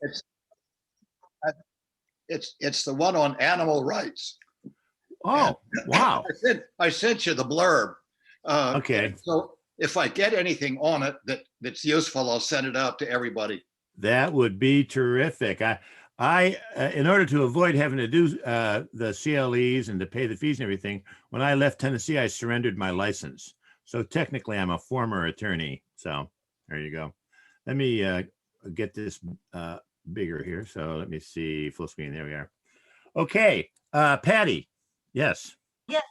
It's it's the one on animal rights. Oh, wow. I sent you the blurb. Okay. So if I get anything on it that's useful, I'll send it out to everybody. That would be terrific. I in order to avoid having to do the CLEs and to pay the fees and everything, when I left Tennessee, I surrendered my license. So technically, I'm a former attorney. So there you go. Let me get this bigger here. So let me see, full screen. There we are. Okay, Patty. Yes. Yeah,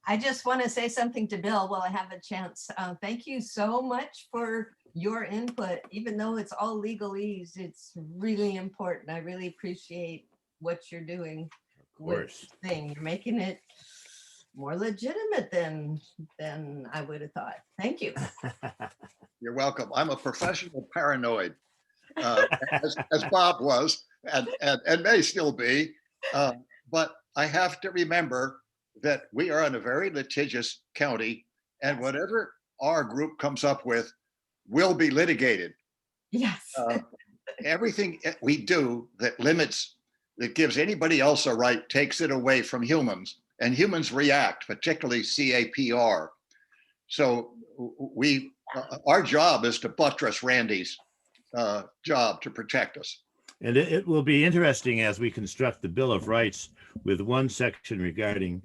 I just want to say something to Bill while I have a chance. Thank you so much for your input. Even though it's all legalese, it's really important. I really appreciate what you're doing. Of course. With this thing. You're making it more legitimate than I would have thought. Thank you. You're welcome. I'm a professional paranoid, as Bob was, and may still be. But I have to remember that we are in a very litigious county, and whatever our group comes up with will be litigated. Yes. Everything we do that gives anybody else a right takes it away from humans, and humans react, particularly CAPR. So our job is to buttress Randy's job to protect us. And it will be interesting as we construct the Bill of Rights with one section regarding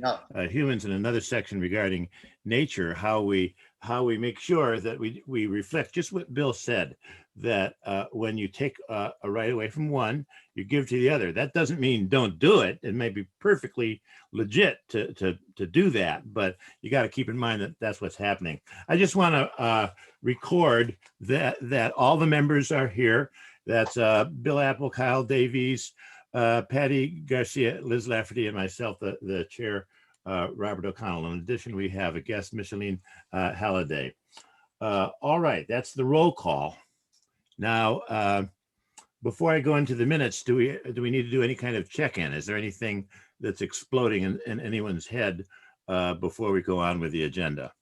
humans and another section regarding nature, how we make sure that we reflect just what Bill said, that when you take a right away from one, you give to the other. That doesn't mean don't do it. It may be perfectly legit to do that, but you got to keep in mind that that's what's happening. I just want to record that all the members are here. That's Bill Apple, Kyle Davies, Patty Garcia, Liz Lafferty, and myself, the chair, Robert O'Connell. In addition, we have a guest, Micheline Halliday. All right, that's the roll call. Now, before I go into the minutes, do we need to do any kind of check-in? Is there anything that's exploding in anyone's head before we go on with the agenda?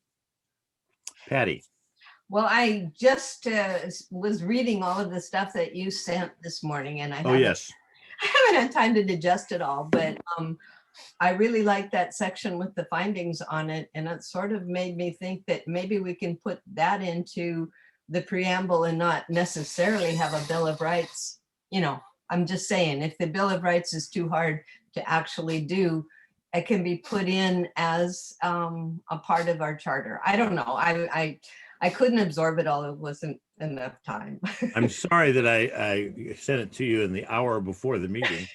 Patty. Well, I just was reading all of the stuff that you sent this morning, and I haven't had time to digest it all, but I really like that section with the findings on it, and it sort of made me think that maybe we can put that into the preamble and not necessarily have a Bill of Rights. You know, I'm just saying, if the Bill of Rights is too hard to actually do, it can be put in as a part of our charter. I don't know. I couldn't absorb it all. It wasn't enough time. I'm sorry that I sent it to you in the hour before the meeting,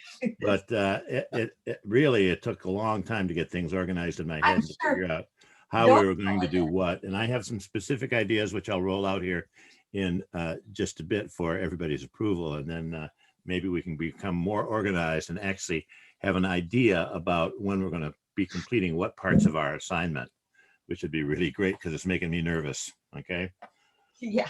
but it took a long time to get things organized in my head to figure out how we were going to do what. And I have some specific ideas, which I'll roll out here in just a bit for everybody's approval. And then maybe we can become more organized and actually have an idea about when we're going to be completing what parts of our assignment, which would be really great because it's making me nervous. Okay. Yeah.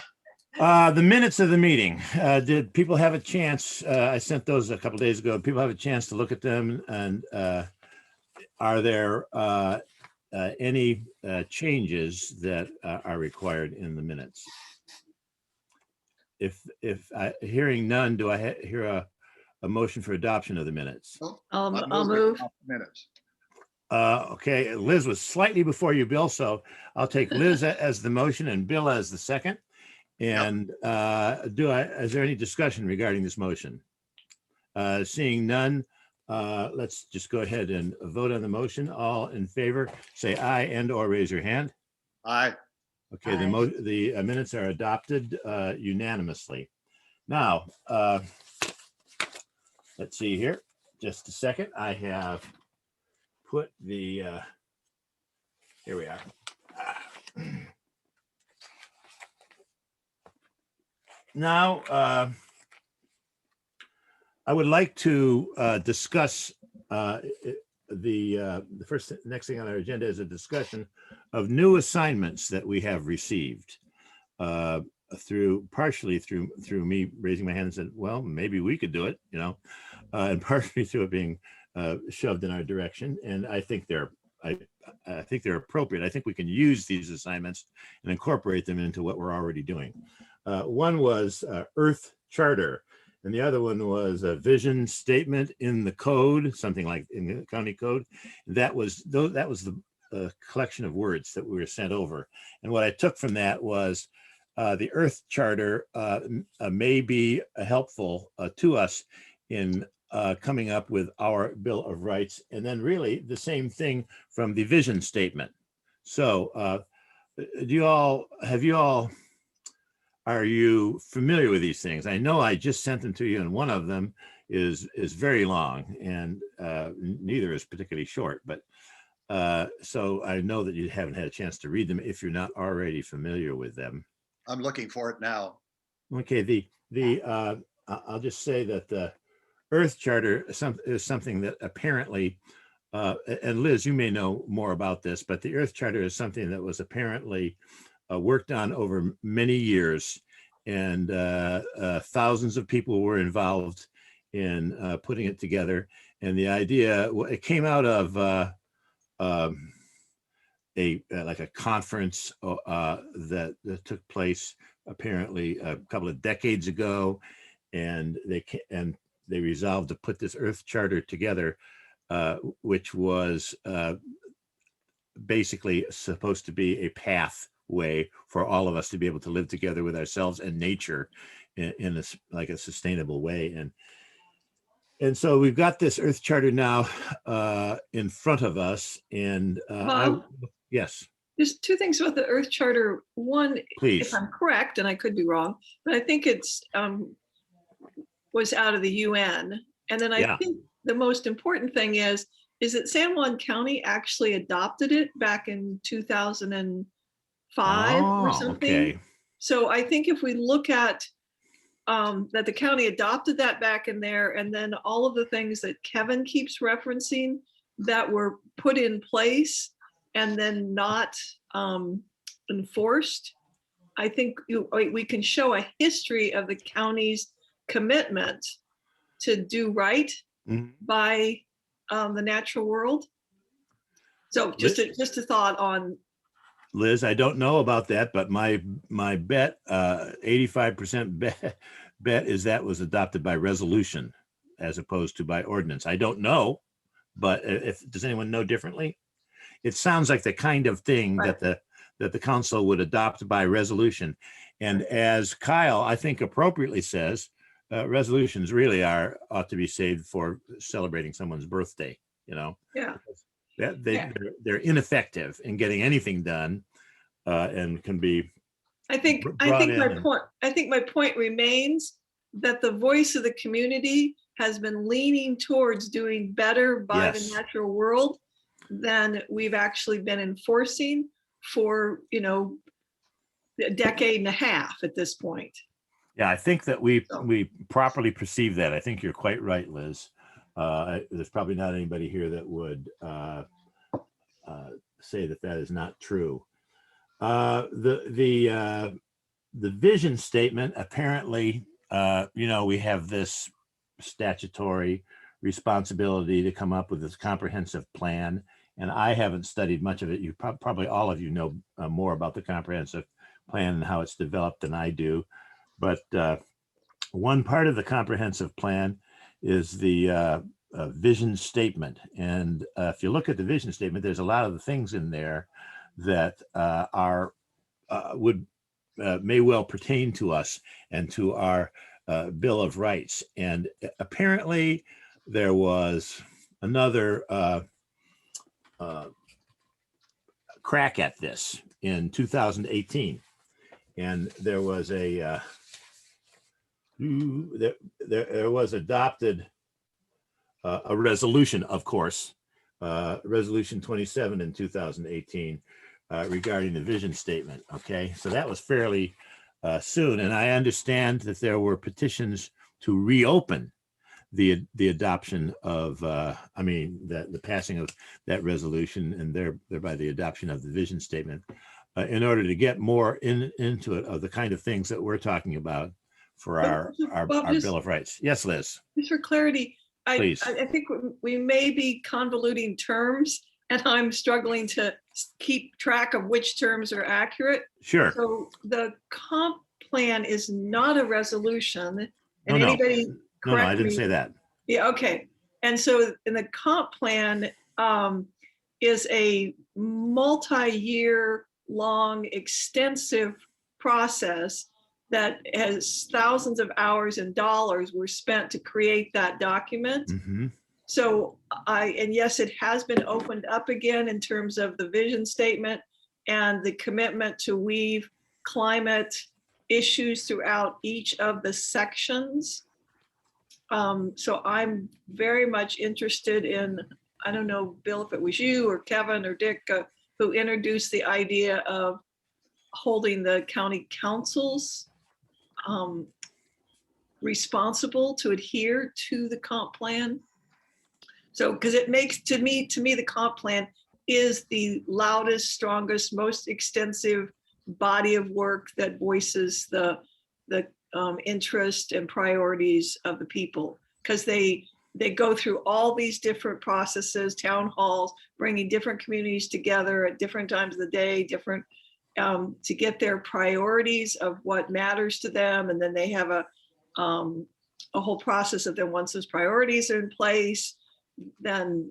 The minutes of the meeting. Did people have a chance? I sent those a couple of days ago. Did people have a chance to look at them? And are there any changes that are required in the minutes? If hearing none, do I hear a motion for adoption of the minutes? I'll move. Minutes. Okay, Liz was slightly before you, Bill, so I'll take Liz as the motion and Bill as the second. And is there any discussion regarding this motion? Seeing none, let's just go ahead and vote on the motion. All in favor, say aye and or raise your hand. Aye. Okay, the minutes are adopted unanimously. Now, let's see here, just a second. I have put the, here we are. Now, I would like to discuss the next thing on our agenda is a discussion of new assignments that we have received partially through me raising my hand and said, well, maybe we could do it, and partially through it being shoved in our direction. And I think they're appropriate. I think we can use these assignments and incorporate them into what we're already doing. One was Earth Charter. And the other one was a vision statement in the code, something like in the county code. That was the collection of words that we were sent over. And what I took from that was the Earth Charter may be helpful to us in coming up with our Bill of Rights, and then really the same thing from the vision statement. So are you familiar with these things? I know I just sent them to you, and one of them is very long, and neither is particularly short, but so I know that you haven't had a chance to read them if you're not already familiar with them. I'm looking for it now. Okay, I'll just say that the Earth Charter is something that apparently, and Liz, you may know more about this, but the Earth Charter is something that was apparently worked on over many years, and thousands of people were involved in putting it together. And the idea, it came out of like a conference that took place apparently a couple of decades ago, and they resolved to put this Earth Charter together, which was basically supposed to be a pathway for all of us to be able to live together with ourselves and nature in a sustainable way. And so we've got this Earth Charter now in front of us, and yes. There's two things about the Earth Charter. One, please, if I'm correct, and I could be wrong, but I think it's was out of the UN. And then I think the most important thing is that San Juan County actually adopted it back in 2005 or something. Okay. So I think if we look at that the county adopted that back in there, and then all of the things that Kevin keeps referencing that were put in place and then not enforced, I think we can show a history of the county's commitment to do right by the natural world. So just a thought on. Liz, I don't know about that, but my bet, 85% bet is that was adopted by resolution as opposed to by ordinance. I don't know, but does anyone know differently? It sounds like the kind of thing that the council would adopt by resolution. And as Kyle, I think appropriately says, resolutions really ought to be saved for celebrating someone's birthday, Yeah. They're ineffective in getting anything done, and can be. I think my point remains that the voice of the community has been leaning towards doing better by the natural world than we've actually been enforcing for a decade and a half at this point. Yeah, I think that we properly perceive that. I think you're quite right, Liz. There's probably not anybody here that would say that is not true. The vision statement, apparently, we have this statutory responsibility to come up with this comprehensive plan, and I haven't studied much of it. You probably all of you know more about the comprehensive plan and how it's developed than I do. But one part of the comprehensive plan is the vision statement. And if you look at the vision statement, there's a lot of the things in there that may well pertain to us and to our Bill of Rights. And apparently there was another crack at this in 2018. And there was there was adopted a resolution, of course, resolution 27 in 2018 regarding the vision statement. Okay, so that was fairly soon, and I understand that there were petitions to reopen the adoption of the passing of that resolution, and thereby the adoption of the vision statement, in order to get more into it of the kind of things that we're talking about for our Bill of Rights. Yes, Liz. Just for clarity, please. I think we may be convoluting terms, and I'm struggling to keep track of which terms are accurate. Sure. So the comp plan is not a resolution. And No, anybody no, I correct didn't me? say that. Yeah, okay. And so in the comp plan is a multi-year long extensive process that has thousands of hours and dollars were spent to create that document. Mm-hmm. So and yes, it has been opened up again in terms of the vision statement and the commitment to weave climate issues throughout each of the sections. So I'm very much interested in, I don't know, Bill, if it was you or Kevin or Dick who introduced the idea of holding the county councils responsible to adhere to the comp plan. So, because it makes, to me, the comp plan is the loudest, strongest, most extensive body of work that voices the interest and priorities of the people, because they go through all these different processes, town halls, bringing different communities together at different times of the day, different to get their priorities of what matters to them, and then they have a whole process of then once those priorities are in place, then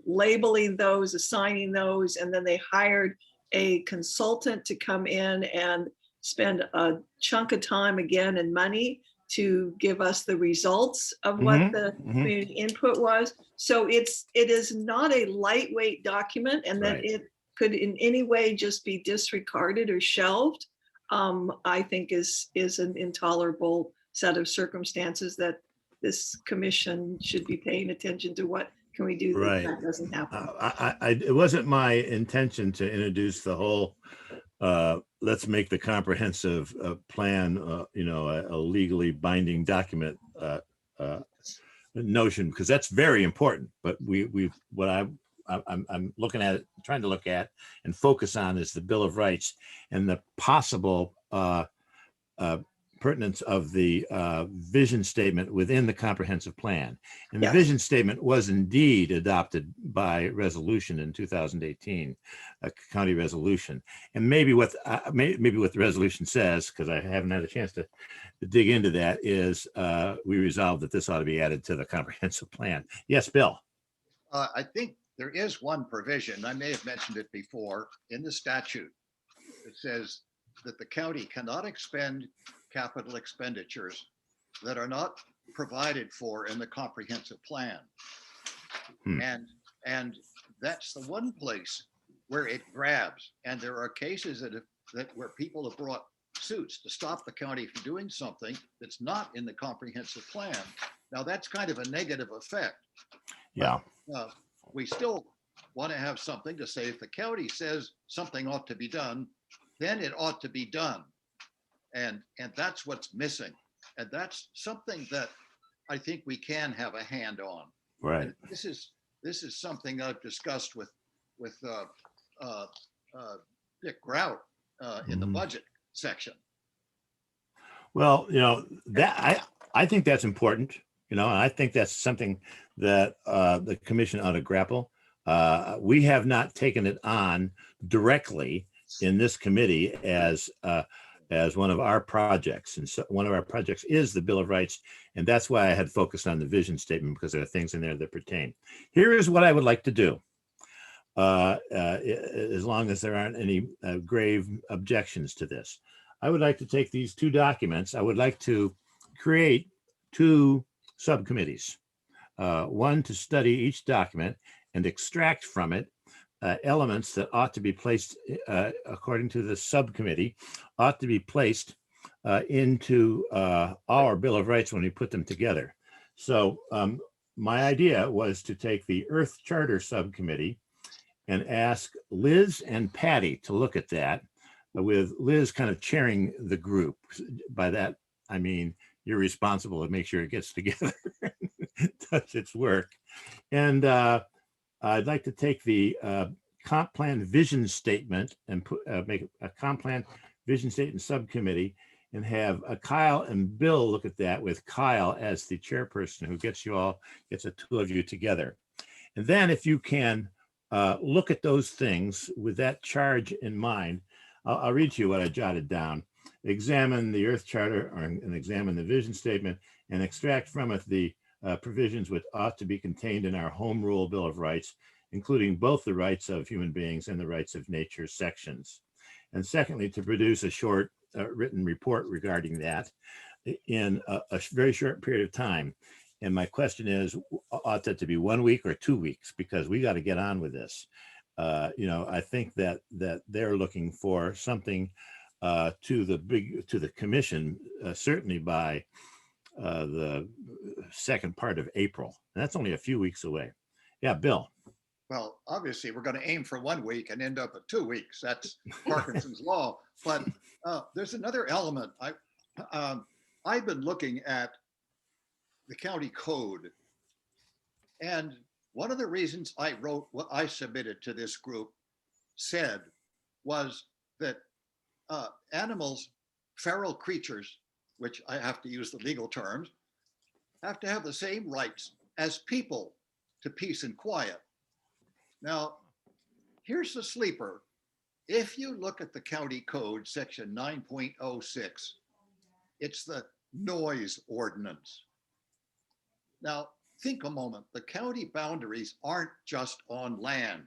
labeling those, assigning those, and then they hired a consultant to come in and spend a chunk of time again and money to give us the results of what the community input was. So it is not a lightweight document, and that it could in any way just be disregarded or shelved, I think is an intolerable set of circumstances that this commission should be paying attention to. What can we do that that doesn't happen? It wasn't my intention to introduce the whole let's make the comprehensive plan, a legally binding document notion, because that's very important. But what I'm looking at, trying to look at and focus on is the Bill of Rights and the possible pertinence of the vision statement within the comprehensive plan. And the vision statement was indeed adopted by resolution in 2018, a county resolution. And maybe what the resolution says, because I haven't had a chance to dig into that, is we resolved that this ought to be added to the comprehensive plan. Yes, Bill. I think there is one provision, I may have mentioned it before, in the statute. It says that the county cannot expend capital expenditures that are not provided for in the comprehensive plan. And that's the one place where it grabs. And there are cases where people have brought suits to stop the county from doing something that's not in the comprehensive plan. Now that's kind of a negative effect. Yeah. We still want to have something to say. If the county says something ought to be done, then it ought to be done. And that's what's missing. And that's something that I think we can have a hand on. Right. And this is something I've discussed with Dick Grout in the budget section. Well, that I think that's important. And I think that's something that the commission ought to grapple. We have not taken it on directly in this committee as one of our projects. And so one of our projects is the Bill of Rights. And that's why I had focused on the vision statement, because there are things in there that pertain. Here is what I would like to do. As long as there aren't any grave objections to this, I would like to take these two documents. I would like to create two subcommittees, one to study each document and extract from it elements that ought to be placed, according to the subcommittee, ought to be placed into our Bill of Rights when we put them together. So my idea was to take the Earth Charter subcommittee and ask Liz and Patty to look at that, with Liz kind of chairing the group. By that, I mean, you're responsible to make sure it gets together, does its work. And I'd like to take the comp plan vision statement and make a comp plan vision statement subcommittee and have Kyle and Bill look at that, with Kyle as the chairperson who gets the two of you together. And then if you can look at those things with that charge in mind, I'll read to you what I jotted down. examine the Earth Charter and examine the vision statement and extract from it the provisions which ought to be contained in our Home Rule Bill of Rights, including both the rights of human beings and the rights of nature sections. And secondly, to produce a short written report regarding that in a very short period of time. And my question is, ought that to be 1 week or 2 weeks? Because we got to get on with this. I think that they're looking for something to the commission, certainly by the second part of April. And that's only a few weeks away. Yeah, Bill. Well, obviously, we're going to aim for 1 week and end up at 2 weeks. That's Parkinson's law. But there's another element. I've been looking at the county code. And one of the reasons I wrote what I submitted to this group said was that animals, feral creatures, which I have to use the legal terms, have to have the same rights as people to peace and quiet. Now, here's the sleeper. If you look at the county code, section 9.06, it's the Noise Ordinance. Now, think a moment. The county boundaries aren't just on land.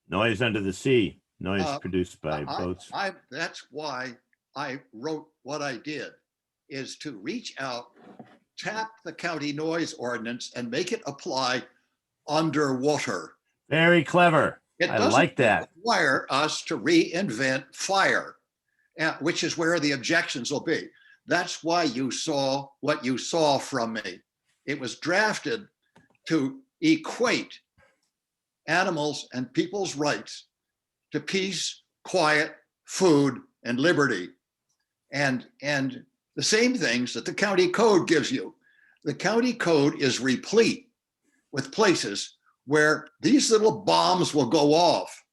Noise under the sea, noise produced by boats. That's why I wrote what I did, is to reach out, tap the county noise ordinance and make it apply underwater. Very clever. I like that. Require us to reinvent fire, which is where the objections will be. That's why you saw what you saw from me. It was drafted to equate animals and people's rights to peace, quiet, food, and liberty. And the same things that the county code gives you. The county code is replete with places where these little bombs will go off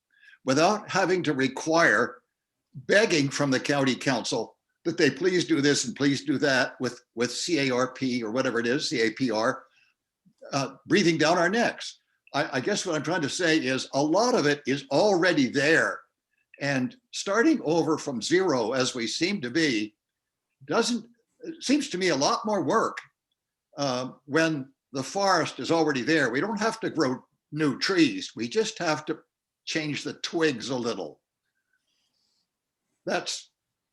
without having to require begging from the county council that they please do this and please do that with CARP or whatever it is, CAPR, breathing down our necks. I guess what I'm trying to say is a lot of it is already there. And starting over from zero, as we seem to be, seems to me a lot more work when the forest is already there. We don't have to grow new trees. We just have to change the twigs a little. That's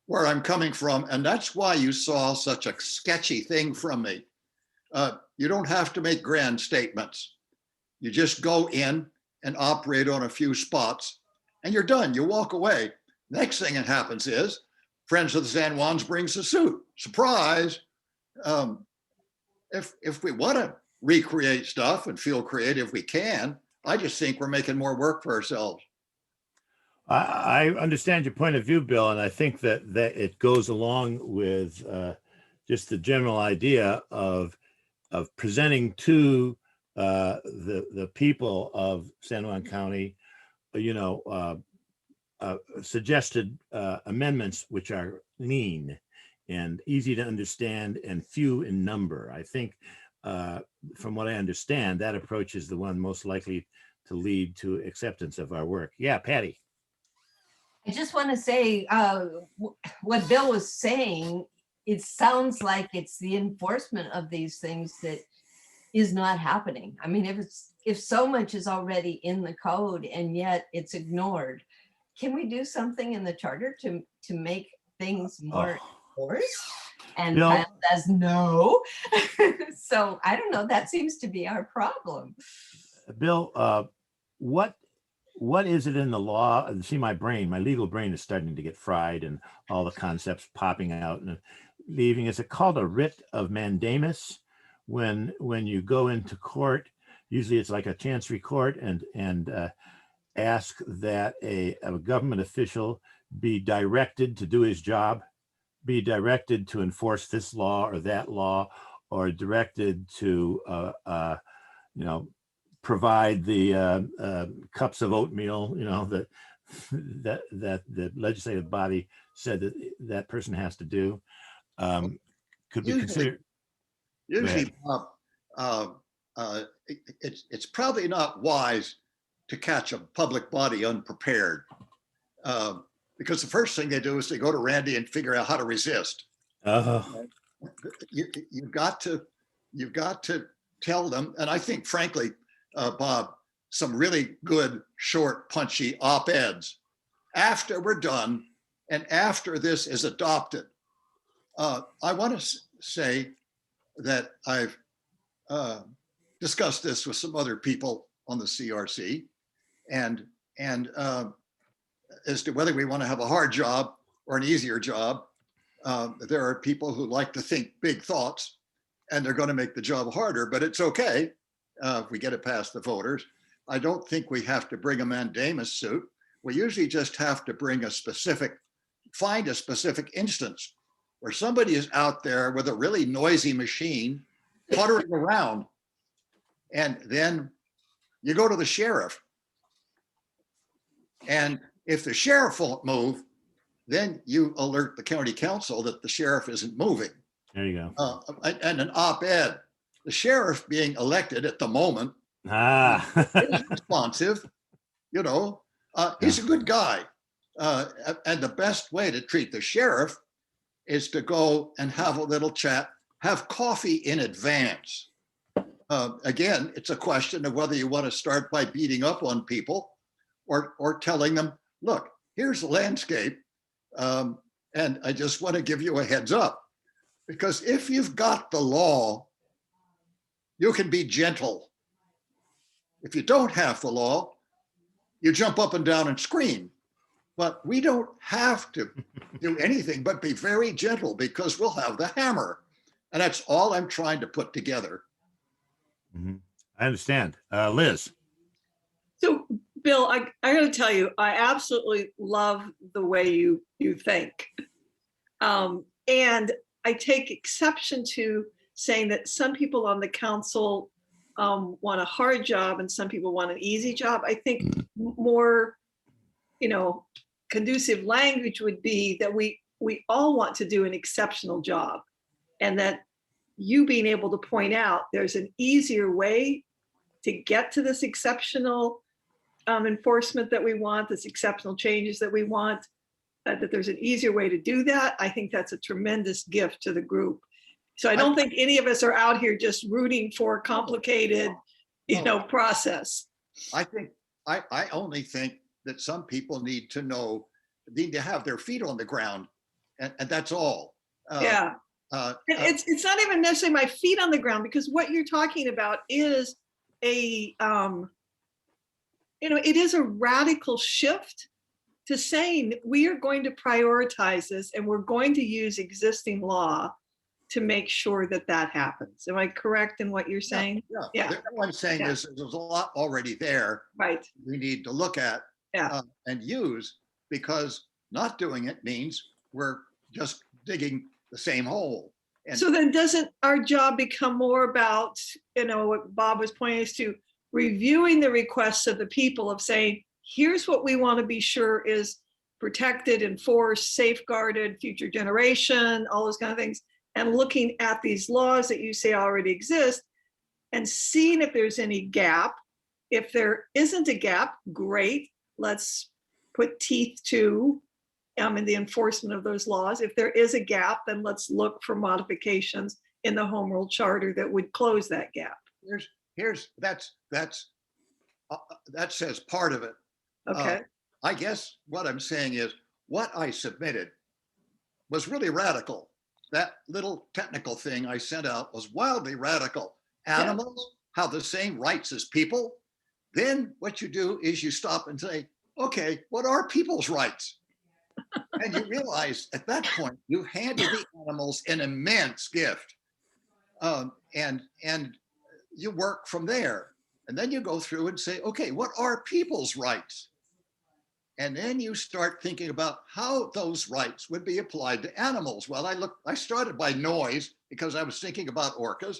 where I'm coming from. And that's why you saw such a sketchy thing from me. You don't have to make grand statements. You just go in and operate on a few spots and you're done. You walk away. Next thing that happens is Friends of the San Juans brings a suit. Surprise. If we want to recreate stuff and feel creative, we can. I just think we're making more work for ourselves. I understand your point of view, Bill, and I think that it goes along with just the general idea of presenting to the people of San Juan County, suggested amendments which are lean and easy to understand and few in number. I think, from what I understand, that approach is the one most likely to lead to acceptance of our work. Yeah, Patty. I just want to say what Bill was saying, it sounds like it's the enforcement of these things that is not happening. I mean, if so much is already in the code and yet it's ignored, can we do something in the charter to make things more enforced? And Bill, Kyle says no. So I don't know, that seems to be our problem. Bill, what is it in the law? See, my legal brain is starting to get fried and all the concepts popping out and leaving. Is it called a writ of mandamus? When you go into court, usually it's like a chancery court, and ask that a government official be directed to do his job, be directed to enforce this law or that law, or directed to provide the cups of oatmeal, that the legislative body said that person has to do. Could we consider? Usually, it's probably not wise to catch a public body unprepared. because the first thing they do is they go to Randy and figure out how to resist. You've got to tell them, and I think, frankly, Bob, some really good, short, punchy op-eds after we're done and after this is adopted. I want to say that I've discussed this with some other people on the CRC, and as to whether we want to have a hard job or an easier job. There are people who like to think big thoughts, and they're going to make the job harder, but it's okay if we get it past the voters. I don't think we have to bring a mandamus suit. We usually just have to find a specific instance where somebody is out there with a really noisy machine puttering around, and then you go to the sheriff. And if the sheriff won't move, then you alert the county council that the sheriff isn't moving. There you go. And an op-ed, the sheriff being elected at the moment is responsive, he's a good guy. And the best way to treat the sheriff is to go and have a little chat, have coffee in advance. Again, it's a question of whether you want to start by beating up on people or telling them, look, here's the landscape. And I just want to give you a heads up, because if you've got the law, you can be gentle. If you don't have the law, you jump up and down and scream. But we don't have to do anything but be very gentle, because we'll have the hammer. And that's all I'm trying to put together. Mm-hmm. I understand. Liz. So, Bill, I got to tell you, I absolutely love the way you think. And I take exception to saying that some people on the council want a hard job and some people want an easy job. I think more, conducive language would be that we all want to do an exceptional job, and that you being able to point out there's an easier way to get to this exceptional enforcement that we want, this exceptional changes that we want, that there's an easier way to do that. I think that's a tremendous gift to the group. So I don't think any of us are out here just rooting for a complicated, process. I only think that some people need to have their feet on the ground, and that's all. It's not even necessarily my feet on the ground, because what you're talking about is it is a radical shift to saying we are going to prioritize this and we're going to use existing law to make sure that happens. Am I correct in what you're saying? Yeah. What I'm saying is there's a lot already there. Right. We need to look at and use, because not doing it means we're just digging the same hole. And so then doesn't our job become more about, what Bob was pointing us to, reviewing the requests of the people, of saying, here's what we want to be sure is protected, enforced, safeguarded, future generation, all those kind of things, and looking at these laws that you say already exist and seeing if there's any gap. If there isn't a gap, great, let's put teeth to in the enforcement of those laws. If there is a gap, then let's look for modifications in the Home Rule Charter that would close that gap. That says part of it. Okay. I guess what I'm saying is what I submitted was really radical. That little technical thing I sent out was wildly radical. Animals have the same rights as people. Then what you do is you stop and say, okay, what are people's rights? And you realize at that point, you handed the animals an immense gift. And you work from there. And then you go through and say, okay, what are people's rights? And then you start thinking about how those rights would be applied to animals. Well, I started by noise because I was thinking about orcas,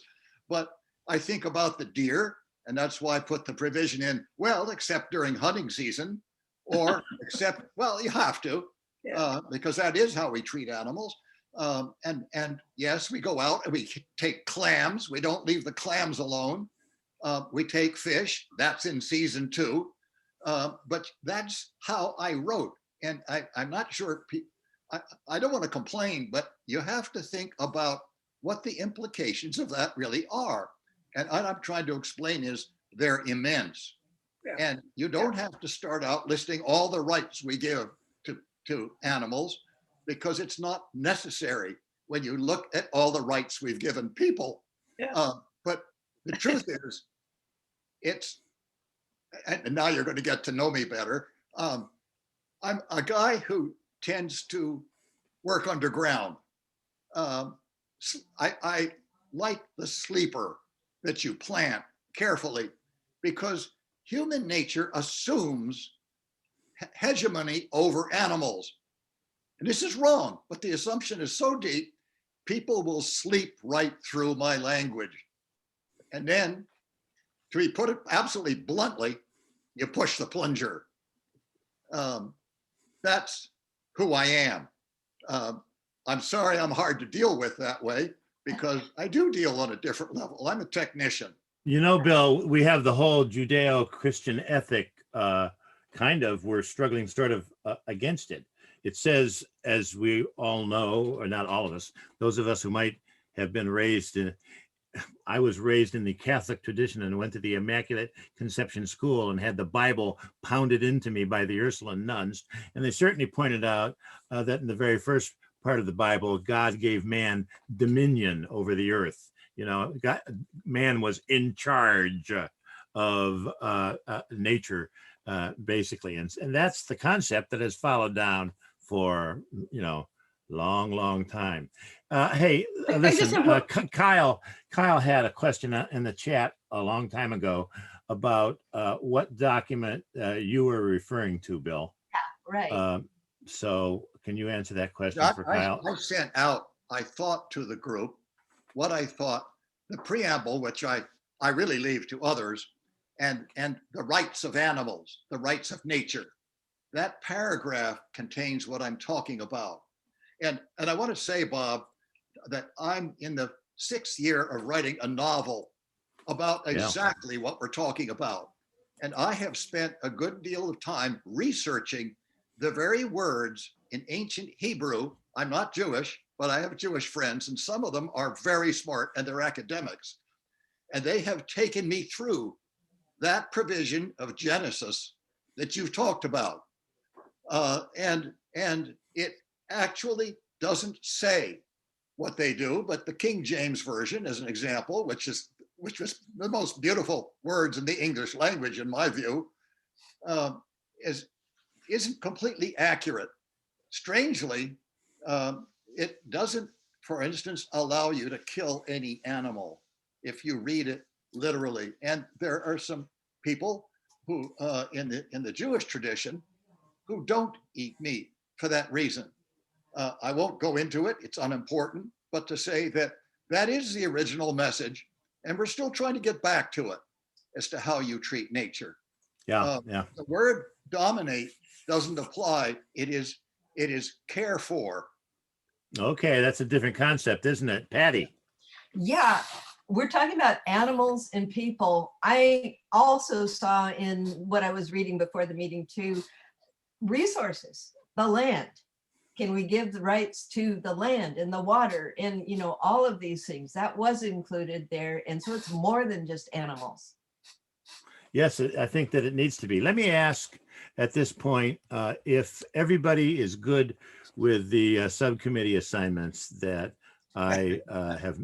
but I think about the deer, and that's why I put the provision in, well, except during hunting season, or except, well, you have to, because that is how we treat animals. And yes, we go out and we take clams. We don't leave the clams alone. We take fish, that's in season 2. But that's how I wrote. And I'm not sure, I don't want to complain, but you have to think about what the implications of that really are. And what I'm trying to explain is they're immense. Yeah. And you don't have to start out listing all the rights we give to animals, because it's not necessary when you look at all the rights we've given people. Yeah. But the truth is, and now you're going to get to know me better. I'm a guy who tends to work underground. I like the sleeper that you plant carefully, because human nature assumes hegemony over animals. And this is wrong, but the assumption is so deep, people will sleep right through my language. And then, to be put it absolutely bluntly, you push the plunger. That's who I am. I'm sorry I'm hard to deal with that way, because I do deal on a different level. I'm a technician. You know, Bill, we have the whole Judeo-Christian ethic, we're struggling sort of against it. It says, as we all know, or not all of us, those of us who might have been raised in, I was raised in the Catholic tradition and went to the Immaculate Conception School and had the Bible pounded into me by the Ursuline nuns. And they certainly pointed out that in the very first part of the Bible, God gave man dominion over the earth. You know, man was in charge of nature, basically. And that's the concept that has followed down for, long time. Hey, listen, Kyle had a question in the chat a long time ago about what document you were referring to, Bill. Yeah, right. So can you answer that question for Kyle? I sent out, I thought, to the group what I thought the preamble, which I really leave to others, and the rights of animals, the rights of nature. That paragraph contains what I'm talking about. And I want to say, Bob, that I'm in the 6th year of writing a novel about exactly what we're talking about. And I have spent a good deal of time researching the very words in ancient Hebrew. I'm not Jewish, but I have Jewish friends, and some of them are very smart and they're academics. And they have taken me through that provision of Genesis that you've talked about. And it actually doesn't say what they do, but the King James Version, as an example, which was the most beautiful words in the English language, in my view, isn't completely accurate. Strangely, it doesn't, for instance, allow you to kill any animal if you read it literally. And there are some people who, in the Jewish tradition, who don't eat meat for that reason. I won't go into it, it's unimportant, but to say that that is the original message, and we're still trying to get back to it as to how you treat nature. Yeah. The word dominate doesn't apply. It is care for. Okay, that's a different concept, isn't it, Patty? Yeah, we're talking about animals and people. I also saw in what I was reading before the meeting too, resources, the land. Can we give the rights to the land and the water and, all of these things that was included there. And so it's more than just animals. Yes, I think that it needs to be. Let me ask at this point, if everybody is good with the subcommittee assignments that I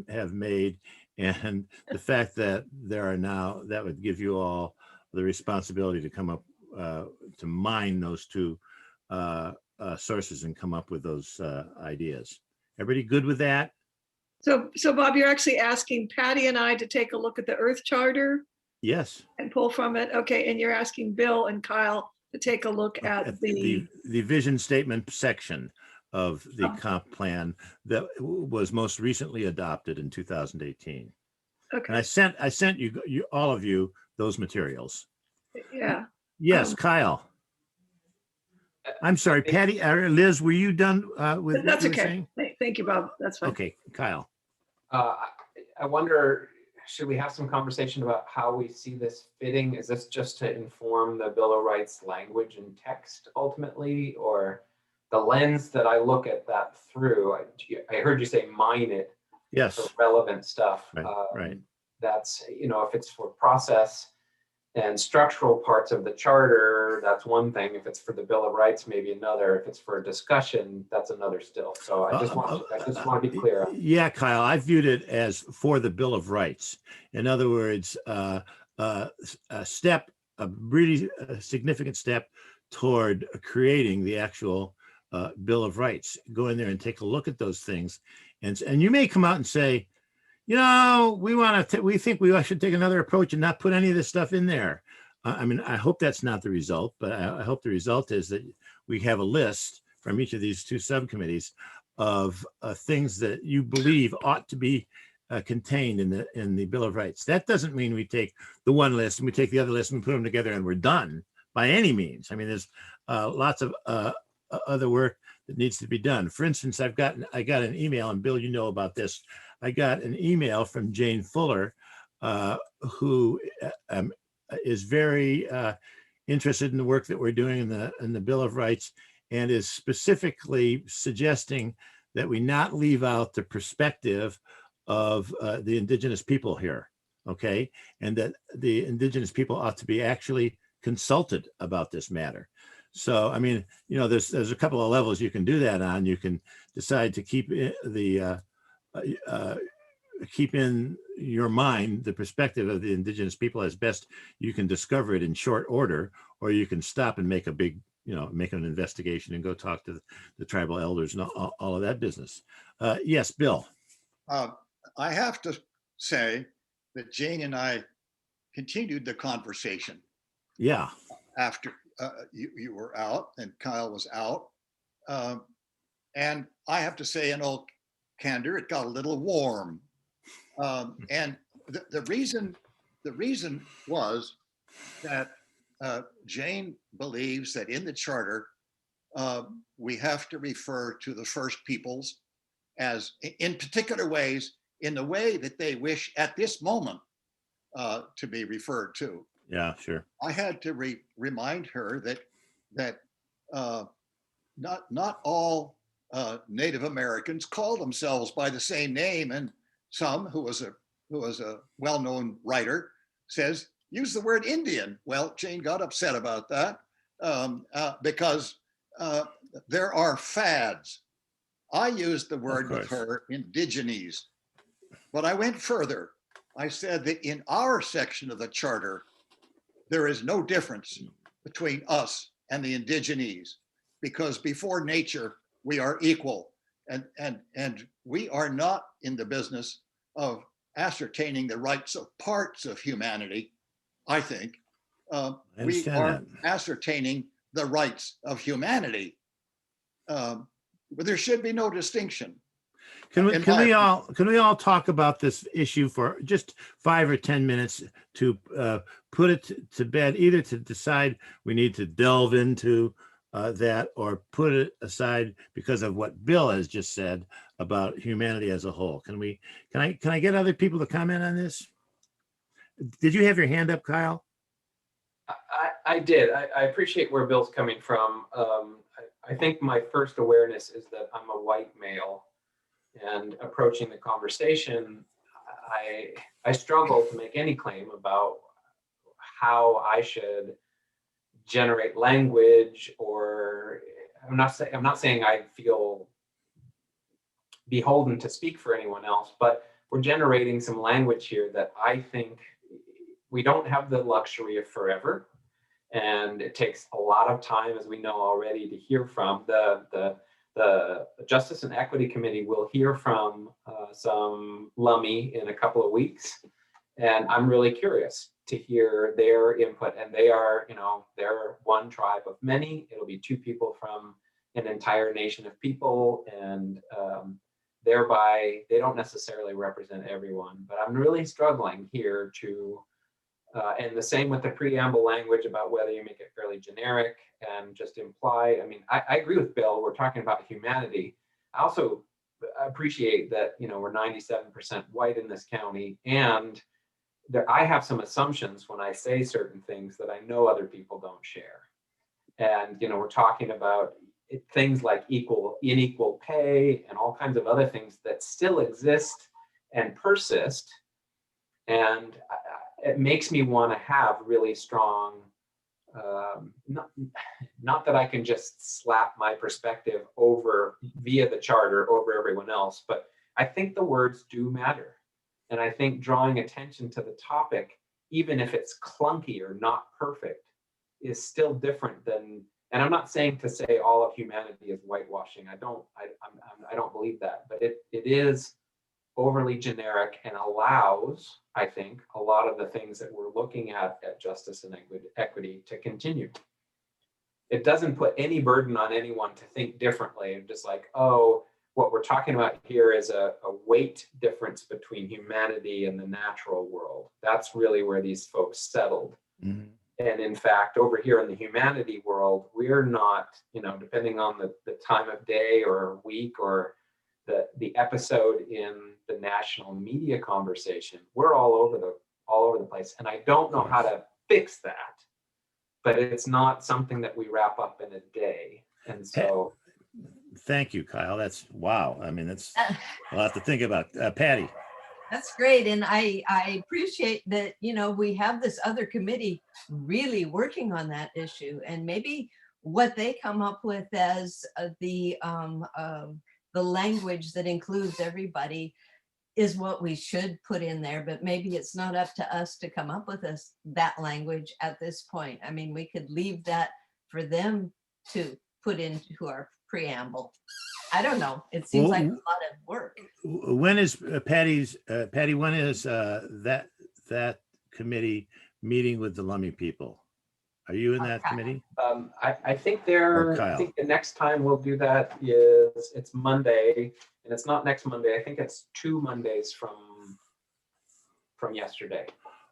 have made, and the fact that there are now, that would give you all the responsibility to come up, to mine those two sources and come up with those ideas. Everybody good with that? So Bob, you're actually asking Patty and I to take a look at the Earth Charter? Yes. And pull from it. Okay, and you're asking Bill and Kyle to take a look at the vision statement section of the comp plan that was most recently adopted in 2018. Okay. And I sent you all of you those materials. Yeah. Yes, Kyle. I'm sorry, Patty, Liz, were you done with that's what you were okay. saying? Thank you, Bob. That's fine. Okay, Kyle. I wonder, should we have some conversation about how we see this fitting? Is this just to inform the Bill of Rights language and text ultimately, or the lens that I look at that through? I heard you say mine it Yes. for relevant stuff. Right. That's, if it's for process and structural parts of the charter, that's one thing. If it's for the Bill of Rights, maybe another. If it's for a discussion, that's another still. So I just want to be clear. Yeah, Kyle, I viewed it as for the Bill of Rights. In other words, a really significant step toward creating the actual Bill of Rights. Go in there and take a look at those things, and you may come out and say, we think we should take another approach and not put any of this stuff in there. I mean, I hope that's not the result, but I hope the result is that we have a list from each of these two subcommittees of things that you believe ought to be contained in the Bill of Rights. That doesn't mean we take the one list and we take the other list and we put them together and we're done by any means. I mean, there's lots of other work that needs to be done. For instance, I got an email, and Bill, you know about this. I got an email from Jane Fuller, who is very interested in the work that we're doing in the Bill of Rights, and is specifically suggesting that we not leave out the perspective of the indigenous people here, okay? And that the indigenous people ought to be actually consulted about this matter. So, I mean, there's a couple of levels you can do that on. You can decide to keep keep in your mind the perspective of the indigenous people as best you can discover it in short order, or you can stop and make a big, make an investigation and go talk to the tribal elders and all of that business. Yes, Bill. I have to say that Jane and I continued the conversation. Yeah. After you were out and Kyle was out. And I have to say, in all candor, it got a little warm. And the reason was that Jane believes that in the charter, we have to refer to the First Peoples as, in particular ways, in the way that they wish at this moment to be referred to. Yeah, sure. I had to remind her that not all Native Americans call themselves by the same name, and some, who was a well-known writer, says use the word Indian. Well, Jane got upset about that because there are fads. I used the word with her, indigenese, but I went further. I said that in our section of the charter, there is no difference between us and the indigenese, because before nature, we are equal. And we are not in the business of ascertaining the rights of parts of humanity, I think. We are ascertaining the rights of humanity. But there should be no distinction. Can we all talk about this issue for just 5 or 10 minutes to put it to bed, either to decide we need to delve into that, or put it aside because of what Bill has just said about humanity as a whole? Can I get other people to comment on this? Did you have your hand up, Kyle? I did. I appreciate where Bill's coming from. I think my first awareness is that I'm a white male, and approaching the conversation, I struggle to make any claim about how I should generate language, or I'm not saying I feel beholden to speak for anyone else, but we're generating some language here that I think we don't have the luxury of forever. And it takes a lot of time, as we know already, to hear from the Justice and Equity Committee. Will hear from some Lummi in a couple of weeks, and I'm really curious to hear their input. And they are, they're one tribe of many. It'll be two people from an entire nation of people, and thereby they don't necessarily represent everyone. But I'm really struggling here to. And the same with the preamble language about whether you make it fairly generic and just imply. I mean, I agree with Bill. We're talking about humanity. I also appreciate that, we're 97% white in this county, and I have some assumptions when I say certain things that I know other people don't share. And, you know, we're talking about things like unequal pay and all kinds of other things that still exist and persist. And it makes me want to have really strong, not that I can just slap my perspective over via the charter over everyone else, but I think the words do matter. And I think drawing attention to the topic, even if it's clunky or not perfect, is still different than, and I'm not saying to say all of humanity is whitewashing. I don't believe that, but it is overly generic and allows, I think, a lot of the things that we're looking at justice and equity to continue. It doesn't put any burden on anyone to think differently and just like, oh, what we're talking about here is a weight difference between humanity and the natural world. That's really where these folks settled. Mm-hmm. And in fact, over here in the humanity world, we're not, you know, depending on the time of day or week or the episode in the national media conversation, we're all over the place. And I don't know how to fix that, but it's not something that we wrap up in a day. And so thank you, Kyle. That's wow. I mean, that's a lot to think about. Patty. That's great. And I appreciate that, you know, we have this other committee really working on that issue, and maybe what they come up with as the language that includes everybody is what we should put in there, but maybe it's not up to us to come up with that language at this point. I mean, we could leave that for them to put into our preamble. I don't know. It seems like a lot of work. When is Patty, when is that committee meeting with the Lummi people? Are you in that committee? I think I think the next time we'll do that is, it's Monday, and it's not next Monday. I think it's 2 Mondays from yesterday.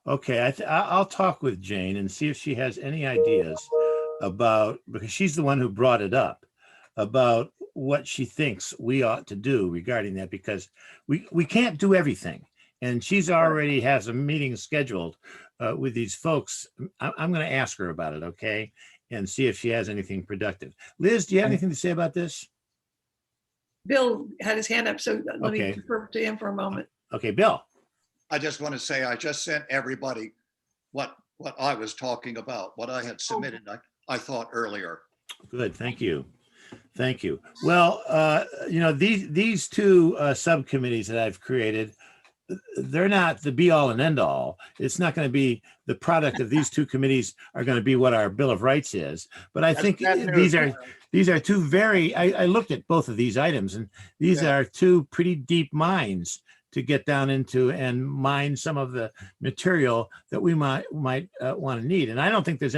Okay, I'll talk with Jane and see if she has any ideas about, because she's the one who brought it up, about what she thinks we ought to do regarding that, because we can't do everything. And she's already has a meeting scheduled with these folks. I'm going to ask her about it, okay? And see if she has anything productive. Liz, do you have anything to say about this? Bill had his hand up, so let me defer to him for a moment. Okay, Bill. I just want to say, I just sent everybody what I was talking about, what I had submitted, I thought earlier. Good, thank you. Thank you. Well, you know, these two subcommittees that I've created, they're not the be all and end all. It's not going to be the product of these two committees are going to be what our Bill of Rights is. But I think these are two very, I looked at both of these items, and these are two pretty deep mines to get down into and mine some of the material that we might want to need. And I don't think there's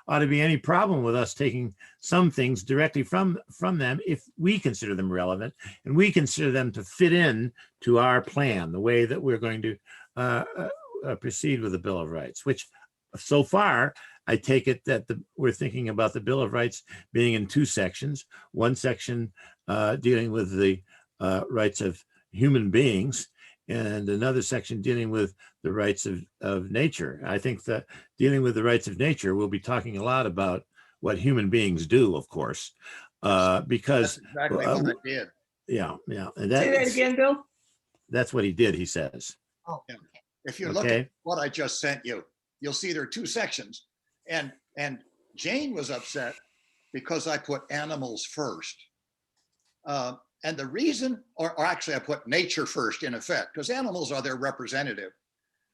ought to be any problem with us taking some things directly from them if we consider them relevant and we consider them to fit in to our plan, the way that we're going to proceed with the Bill of Rights, which so far I take it that we're thinking about the Bill of Rights being in 2 sections, one section dealing with the rights of human beings, and another section dealing with the rights of nature. I think that dealing with the rights of nature, we'll be talking a lot about what human beings do, of course, because that's exactly what I did. Yeah. And say that again, Bill. That's what he did, he says. Oh, okay. If you look at what I just sent you, you'll see there are 2 sections. And Jane was upset because I put animals first. And the reason, or actually I put nature first in effect, because animals are their representative.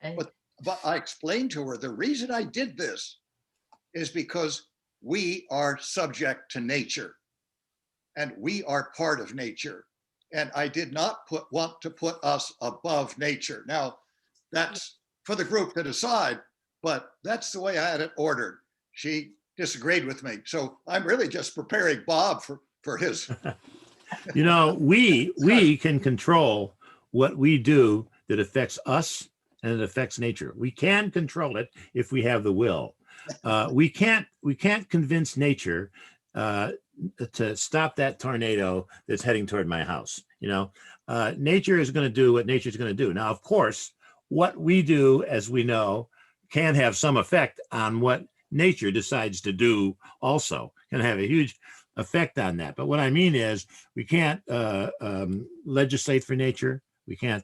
But I explained to her the reason I did this is because we are subject to nature and we are part of nature. And I did not want to put us above nature. Now, that's for the group to decide, but that's the way I had it ordered. She disagreed with me. So I'm really just preparing Bob for his. You know, we can control what we do that affects us and it affects nature. We can control it if we have the will. We can't convince nature to stop that tornado that's heading toward my house. You know, nature is going to do what nature's going to do. Now, of course, what we do, as we know, can have some effect on what nature decides to do also, can have a huge effect on that. But what I mean is we can't legislate for nature. We can't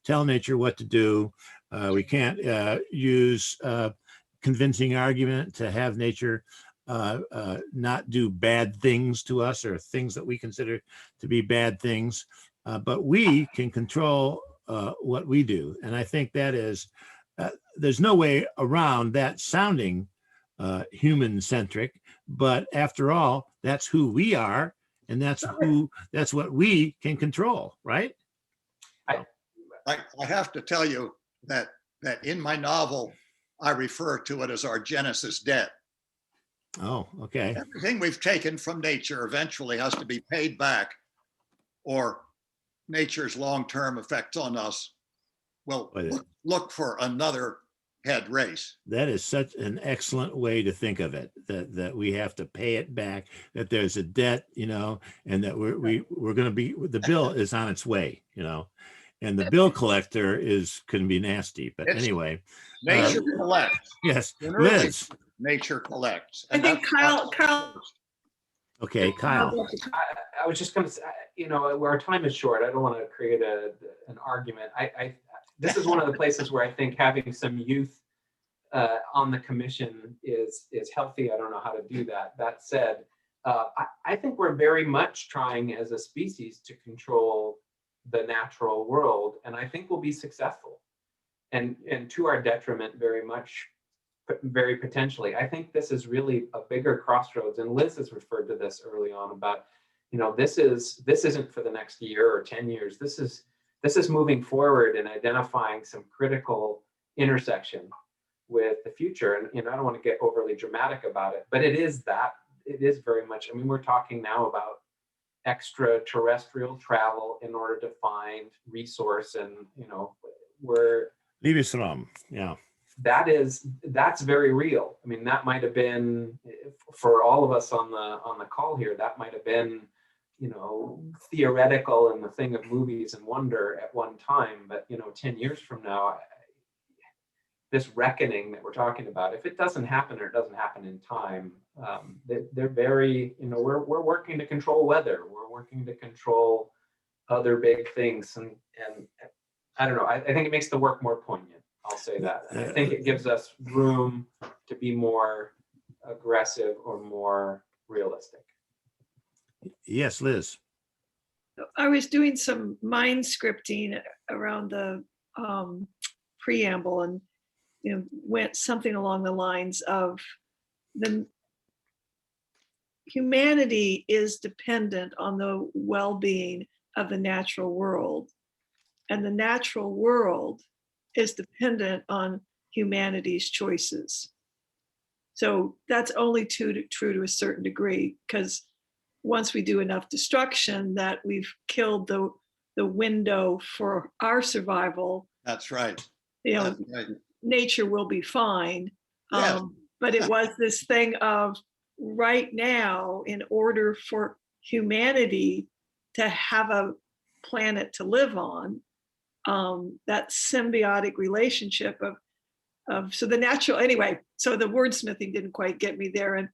tell nature what to do. We can't use convincing argument to have nature not do bad things to us or things that we consider to be bad things. But we can control what we do. And I think that is, there's no way around that sounding human-centric, but after all, that's who we are, and that's what we can control, right? I have to tell you that in my novel, I refer to it as our Genesis debt. Oh, okay. Everything we've taken from nature eventually has to be paid back, or nature's long-term effects on us will look for another head race. That is such an excellent way to think of it, that we have to pay it back, that there's a debt, and that we're going to be, the bill is on its way, and the bill collector can be nasty. But anyway. Nature collects. Yes, Liz. Nature collects. I think Kyle. Okay, Kyle. I was just going to say, our time is short. I don't want to create an argument. This is one of the places where I think having some youth on the commission is healthy. I don't know how to do that. That said, I think we're very much trying as a species to control the natural world, and I think we'll be successful. And to our detriment, very potentially. I think this is really a bigger crossroads, and Liz has referred to this early on about, this isn't for the next year or 10 years. This is moving forward and identifying some critical intersection with the future. And I don't want to get overly dramatic about it, but it is very much, we're talking now about extraterrestrial travel in order to find resource, and we're yeah. That's very real. That might have been, for all of us on the call here, that might have been, theoretical and the thing of movies and wonder at one time. But 10 years from now, this reckoning that we're talking about, if it doesn't happen or it doesn't happen in time, they're very, we're working to control weather. We're working to control other big things, and I don't know. I think it makes the work more poignant. I'll say that. And I think it gives us room to be more aggressive or more realistic. Yes, Liz. I was doing some mind scripting around the preamble, and went something along the lines of the humanity is dependent on the well-being of the natural world, and the natural world is dependent on humanity's choices. So that's only true to a certain degree, because once we do enough destruction that we've killed the window for our survival. That's right. That's right. Nature will be fine. Yes. But it was this thing of right now, in order for humanity to have a planet to live on, that symbiotic relationship of so the natural, anyway, so the wordsmithing didn't quite get me there. And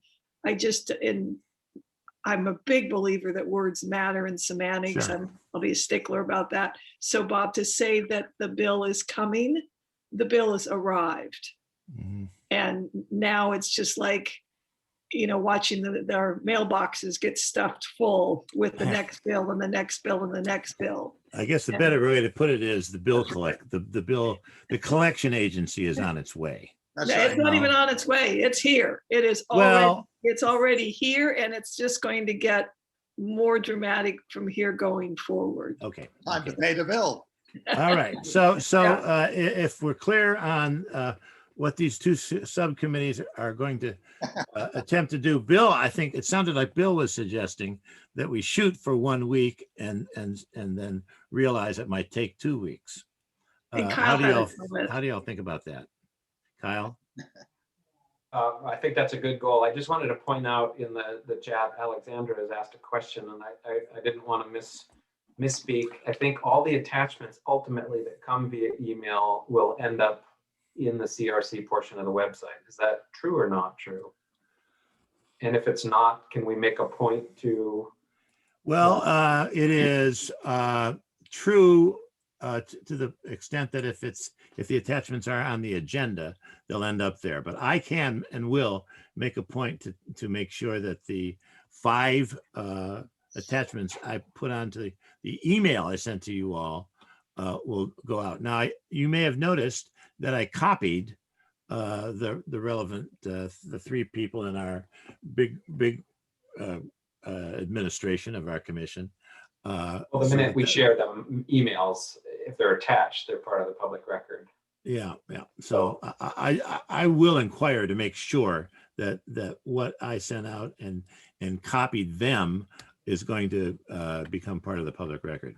I'm a big believer that words matter in semantics. Sure. I'll be a stickler about that. So Bob, to say that the bill is coming, the bill has arrived. Mm-hmm. And now it's just like, watching their mailboxes get stuffed full with the next bill and the next bill and the next bill. I guess the better way to put it is the bill the collection agency is on its way. It's not even on its way. It's here. It is already, it's already here, and it's just going to get more dramatic from here going forward. Okay. Time to pay the bill. All right. So if we're clear on what these two subcommittees are going to attempt to do, Bill, I think it sounded like Bill was suggesting that we shoot for 1 week and then realize it might take 2 weeks. How do y'all think about that? Kyle? I think that's a good goal. I just wanted to point out in the chat, Alexandra has asked a question, and I didn't want to miss misspeak. I think all the attachments ultimately that come via email will end up in the CRC portion of the website. Is that true or not true? And if it's not, can we make a point to? Well, it is true to the extent that if the attachments are on the agenda, they'll end up there. But I can and will make a point to make sure that the 5 attachments I put onto the email I sent to you all will go out. Now, you may have noticed that I copied the relevant the 3 people in our big administration of our commission. Well, the minute we share them emails, if they're attached, they're part of the public record. Yeah. So I will inquire to make sure that what I sent out and copied them is going to become part of the public record.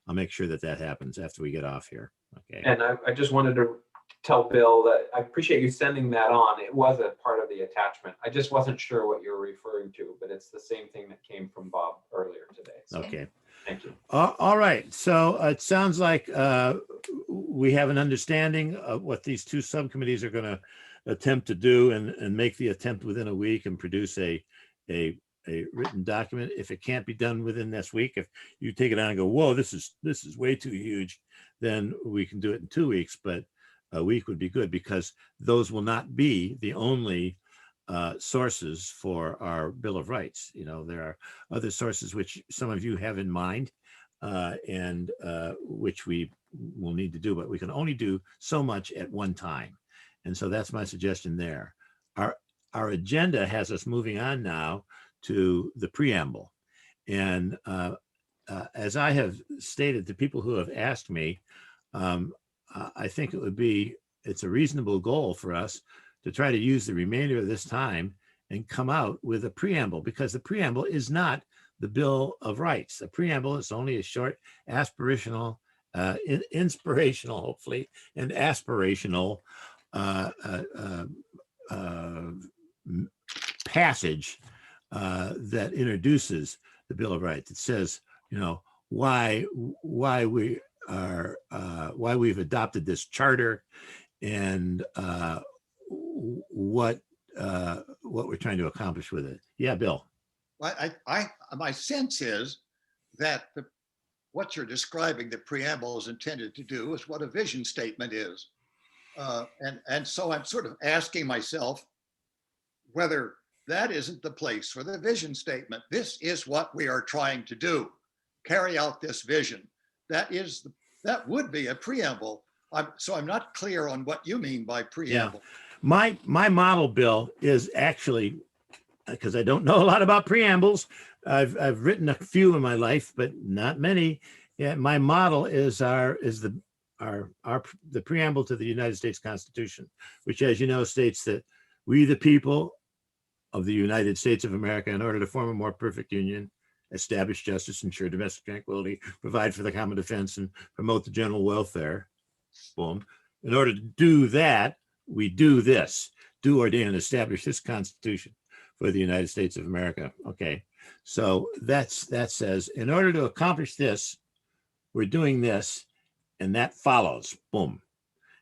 I'll make sure that happens after we get off here. Okay. And I just wanted to tell Bill that I appreciate you sending that on. It was a part of the attachment. I just wasn't sure what you're referring to, but it's the same thing that came from Bob earlier today. So, okay. Thank you. All right. So it sounds like we have an understanding of what these 2 subcommittees are going to attempt to do and make the attempt within a week and produce a written document. If it can't be done within this week, if you take it on and go, whoa, this is way too huge, then we can do it in 2 weeks. But a week would be good, because those will not be the only sources for our Bill of Rights. You know, there are other sources which some of you have in mind and which we will need to do, but we can only do so much at one time. And so that's my suggestion there. Our agenda has us moving on now to the preamble. And as I have stated to people who have asked me, I think it's a reasonable goal for us to try to use the remainder of this time and come out with a preamble, because the preamble is not the Bill of Rights. The preamble is only a short inspirational, hopefully, and aspirational passage that introduces the Bill of Rights. It says, you know, why we've adopted this charter and what we're trying to accomplish with it. Yeah, Bill. My sense is that what you're describing, the preamble is intended to do, is what a vision statement is. And so I'm sort of asking myself whether that isn't the place for the vision statement. This is what we are trying to do. Carry out this vision. That would be a preamble. So I'm not clear on what you mean by preamble. Yeah. My model, Bill, is actually, because I don't know a lot about preambles. I've written a few in my life, but not many. Yeah, my model is the preamble to the United States Constitution, which, as you know, states that we, the people of the United States of America, in order to form a more perfect union, establish justice, ensure domestic tranquility, provide for the common defense, and promote the general welfare. Boom. In order to do that, we do this: do, ordain, and establish this Constitution for the United States of America. Okay, so that says, in order to accomplish this, we're doing this, and that follows. Boom.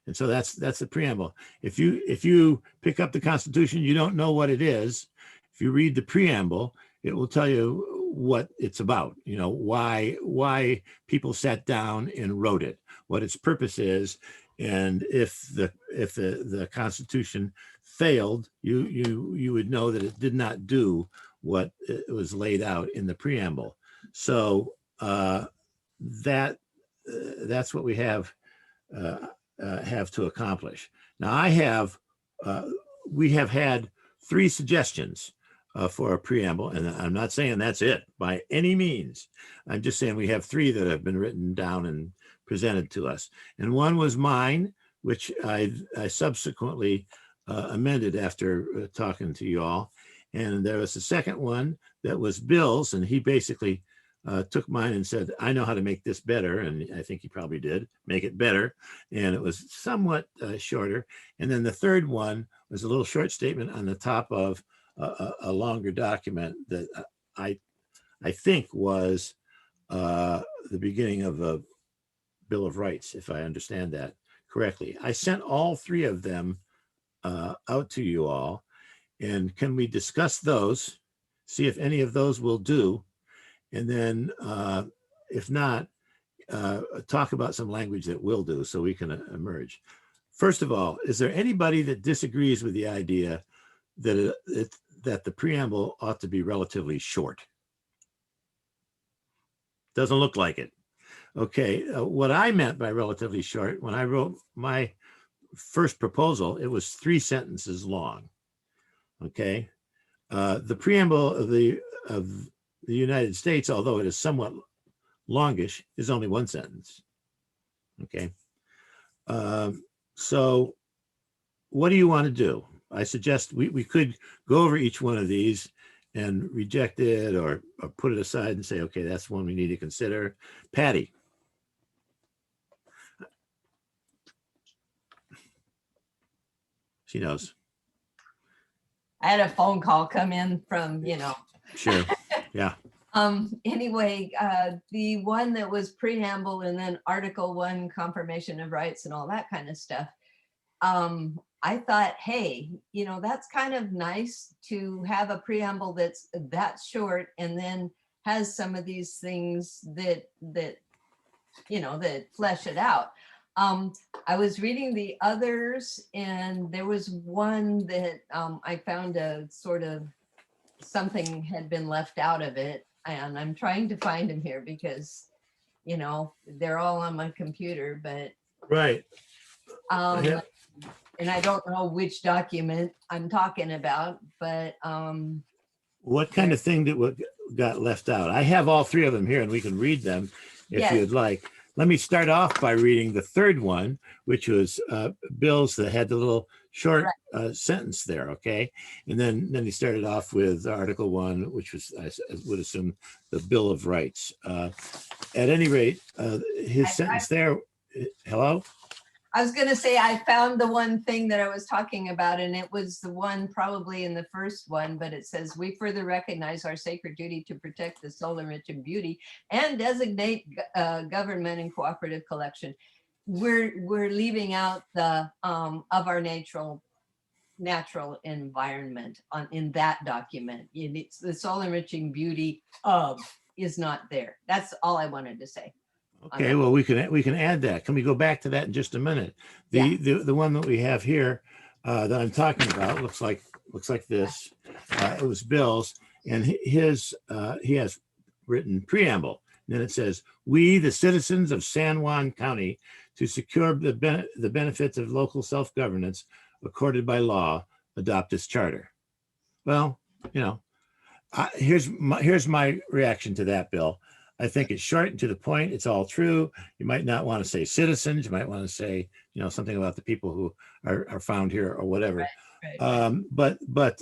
And so that's the preamble. If you pick up the Constitution, you don't know what it is. If you read the preamble, it will tell you what it's about. You know, why people sat down and wrote it, what its purpose is, and if the Constitution failed, you would know that it did not do what it was laid out in the preamble. So that's what we have to accomplish. Now we have had 3 suggestions for a preamble, and I'm not saying that's it by any means. I'm just saying we have 3 that have been written down and presented to us. And one was mine, which I subsequently amended after talking to you all. And there was a second one that was Bill's, and he basically took mine and said, I know how to make this better. And I think he probably did make it better. And it was somewhat shorter. And then the third one was a little short statement on the top of a longer document that I think was the beginning of the Bill of Rights, if I understand that correctly. I sent all three of them out to you all. And can we discuss those, see if any of those will do? And then if not, talk about some language that will do so we can emerge. First of all, is there anybody that disagrees with the idea that that the preamble ought to be relatively short? Doesn't look like it. Okay, what I meant by relatively short, when I wrote my first proposal, it was 3 sentences long. Okay, the preamble of the United States, although it is somewhat longish, is only 1 sentence. Okay, so what do you want to do? I suggest we could go over each one of these and reject it or put it aside and say, okay, that's one we need to consider. Patty. She knows. I had a phone call come in from, Sure, yeah. Anyway, the one that was preamble and then Article 1, confirmation of rights and all that kind of stuff. I thought, hey, that's kind of nice to have a preamble that's that short and then has some of these things that flesh it out. I was reading the others and there was one that I found a sort of something had been left out of it. And I'm trying to find them here because, they're all on my computer, but. Right. Yeah. And I don't know which document I'm talking about, but. What kind of thing got left out? I have all 3 of them here and we can read them if you'd like. Let me start off by reading the third one, which was Bill's that had the little short sentence there, okay? And then he started off with Article 1, which was, I would assume, the Bill of Rights. At any rate, his sentence there, hello? I was going to say, I found the one thing that I was talking about, and it was the one probably in the first one, but it says, we further recognize our sacred duty to protect the soul enriching beauty and designate government and cooperative collection. We're leaving out the of our natural environment in that document. It's the soul enriching beauty of is not there. That's all I wanted to say. Okay, well, we can add that. Can we go back to that in just a minute? The one that we have here that I'm talking about looks like this. It was Bill's, and he has written preamble. And then it says, "We, the citizens of San Juan County, to secure the benefits of local self-governance accorded by law, adopt this charter." Well, here's my reaction to that, Bill. I think it's short and to the point. It's all true. You might not want to say citizens. You might want to say, something about the people who are found here or whatever. Right. But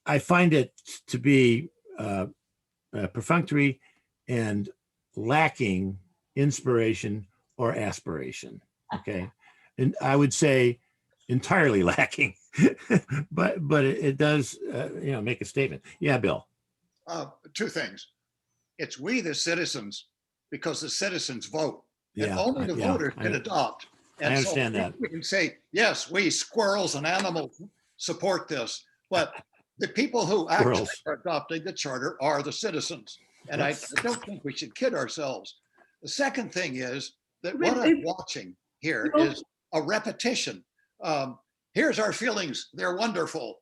I find it to be perfunctory and lacking inspiration or aspiration. Okay, and I would say entirely lacking. but it does, make a statement. Yeah, Bill. 2 things. It's we the citizens because the citizens vote. Yeah, and only the voters can adopt. And I understand that. We can say, yes, we squirrels and animals support this, but the people who actually are adopting the charter are the citizens. And I don't think we should kid ourselves. The second thing is that what I'm watching here is a repetition. Here's our feelings. They're wonderful.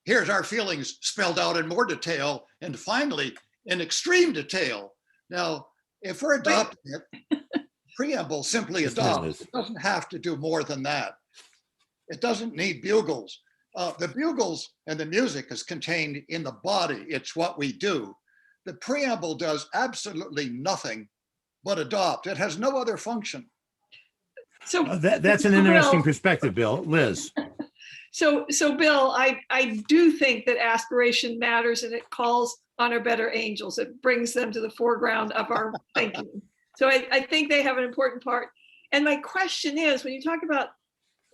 Here's our feelings spelled out in more detail. And finally, in extreme detail. Now, if we're adopting it, preamble simply adopts. It doesn't have to do more than that. It doesn't need bugles. The bugles and the music is contained in the body. It's what we do. The preamble does absolutely nothing but adopt. It has no other function. So that's an interesting perspective, Bill. Liz. So Bill, I do think that aspiration matters and it calls on our better angels. It brings them to the foreground of our thinking. So I think they have an important part. And my question is, when you talk about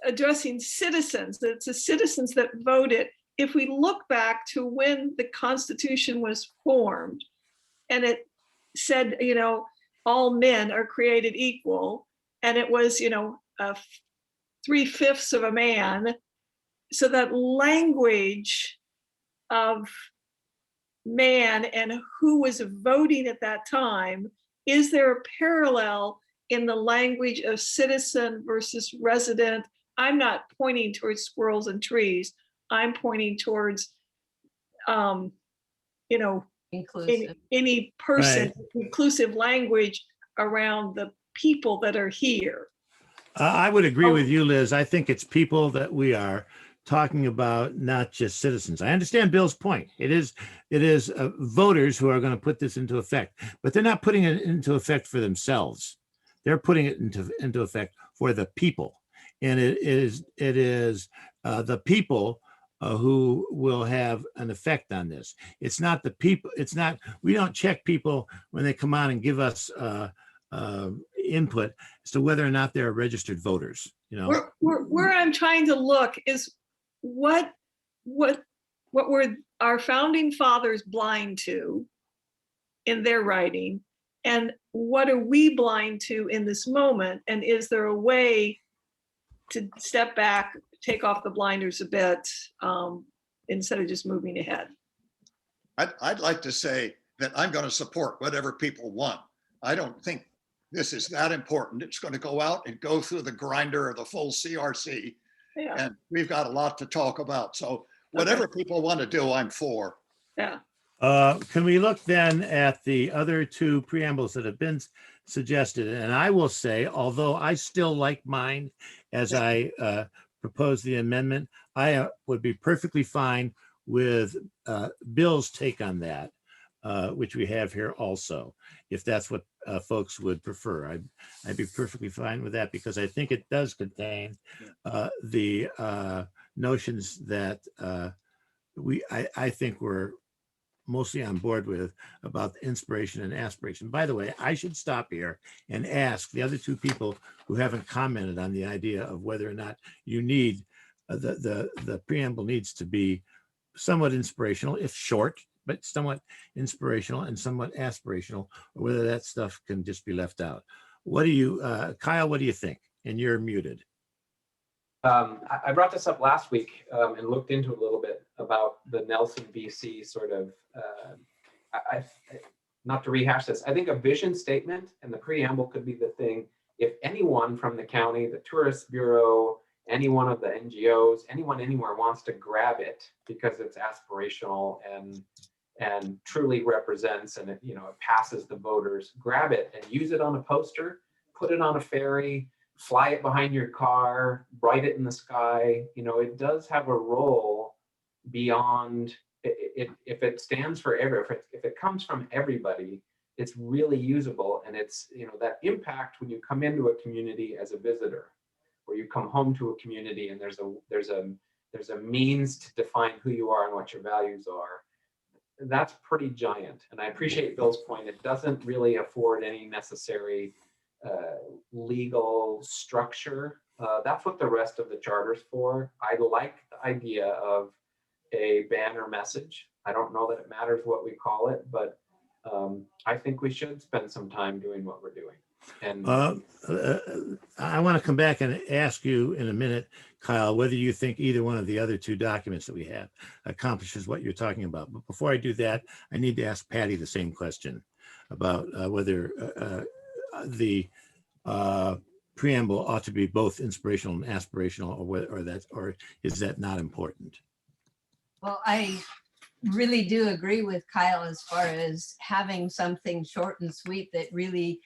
addressing citizens, it's the citizens that voted. If we look back to when the Constitution was formed, and it said, all men are created equal, and it was, 3/5 of a man. So that language of man and who was voting at that time, is there a parallel in the language of citizen versus resident? I'm not pointing towards squirrels and trees. I'm pointing towards, Inclusive. any person, Right. inclusive language around the people that are here. I would agree with you, Liz. I think it's people that we are talking about, not just citizens. I understand Bill's point. It is voters who are going to put this into effect, but they're not putting it into effect for themselves. They're putting it into effect for the people, and it is the people who will have an effect on this. It's not the people. It's not. We don't check people when they come on and give us input as to whether or not they're registered voters. Where I'm trying to look is what were our founding fathers blind to in their writing, and what are we blind to in this moment? And is there a way to step back, take off the blinders a bit, instead of just moving ahead? I'd like to say that I'm going to support whatever people want. I don't think this is that important. It's going to go out and go through the grinder of the full CRC. Yeah. And we've got a lot to talk about. So whatever people want to do, I'm for. Yeah. Can we look then at the other two preambles that have been suggested? And I will say, although I still like mine as I propose the amendment, I would be perfectly fine with Bill's take on that, which we have here also, if that's what folks would prefer. I'd be perfectly fine with that, because I think it does contain the notions that I think we're mostly on board with, about the inspiration and aspiration. By the way, I should stop here and ask the other two people who haven't commented on the idea of whether or not you need the preamble needs to be somewhat inspirational, if short, but somewhat inspirational and somewhat aspirational, or whether that stuff can just be left out. What do you, Kyle, what do you think? And you're muted. I brought this up last week and looked into a little bit about the Nelson, BC sort of, not to rehash this, I think a vision statement and the preamble could be the thing. If anyone from the county, the Tourist Bureau, any one of the NGOs, anyone anywhere wants to grab it because it's aspirational and truly represents, and it passes the voters, grab it and use it on a poster, put it on a ferry, fly it behind your car, write it in the sky. It does have a role beyond it. If it stands for if it comes from everybody, it's really usable. And it's, that impact when you come into a community as a visitor, or you come home to a community and there's a means to define who you are and what your values are. That's pretty giant. And I appreciate Bill's point. It doesn't really afford any necessary legal structure. That's what the rest of the charter's for. I like the idea of a banner message. I don't know that it matters what we call it, but I think we should spend some time doing what we're doing. And I want to come back and ask you in a minute, Kyle, whether you think either one of the other two documents that we have accomplishes what you're talking about. But before I do that, I need to ask Patty the same question about whether the preamble ought to be both inspirational and aspirational, or is that not important? Well, I really do agree with Kyle as far as having something short and sweet that really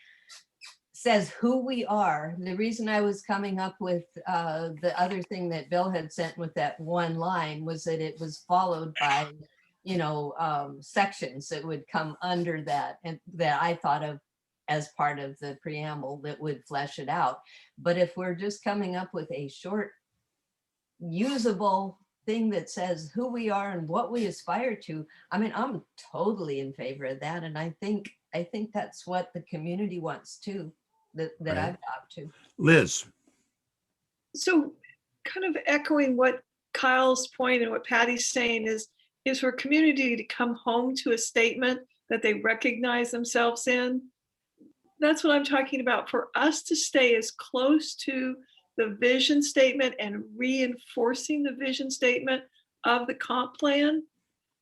says who we are. The reason I was coming up with the other thing that Bill had sent with that one line was that it was followed by, sections that would come under that, and that I thought of as part of the preamble that would flesh it out. But if we're just coming up with a short, usable thing that says who we are and what we aspire to, I'm totally in favor of that. And I think that's what the community wants too, that right. I've talked to. Liz. So kind of echoing what Kyle's point and what Patty's saying is for community to come home to a statement that they recognize themselves in. That's what I'm talking about. For us to stay as close to the vision statement and reinforcing the vision statement of the comp plan,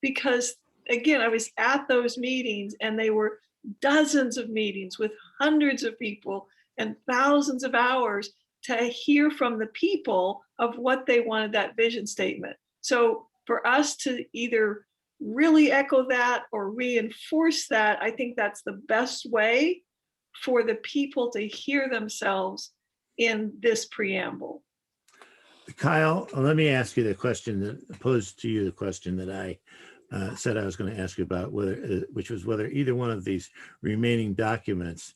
because again, I was at those meetings and they were dozens of meetings with hundreds of people and thousands of hours to hear from the people of what they wanted that vision statement. So for us to either really echo that or reinforce that, I think that's the best way for the people to hear themselves in this preamble. Kyle, let me ask you the question that posed to you the question that I said I was going to ask you about, which was whether either one of these remaining documents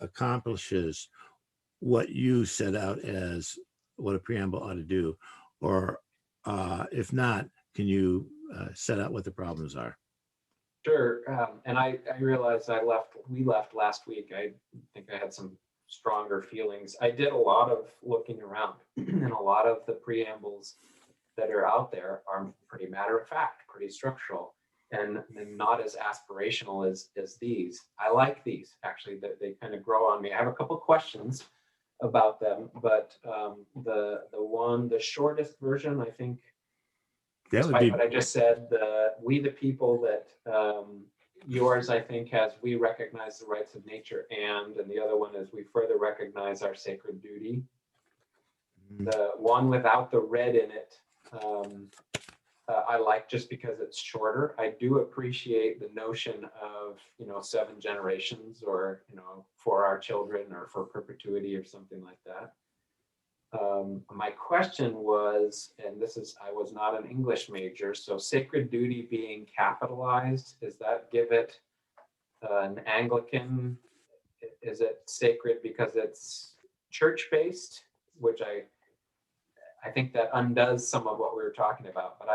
accomplishes what you set out as what a preamble ought to do, or if not, can you set out what the problems are? Sure, and I realized we left last week. I think I had some stronger feelings. I did a lot of looking around, and a lot of the preambles that are out there are pretty matter of fact, pretty structural, and not as aspirational as these. I like these, actually, that they kind of grow on me. I have a couple questions about them, but the shortest version, I think, despite what I just said, we the people that yours, I think, has we recognize the rights of nature, and the other one is we further recognize our sacred duty. The one without the red in it, I like just because it's shorter. I do appreciate the notion of 7 generations, or for our children, or for perpetuity, or something like that. My question was, and I was not an English major, so sacred duty being capitalized, does that give it an Anglican? Is it sacred because it's church-based, which I think that undoes some of what we were talking about, but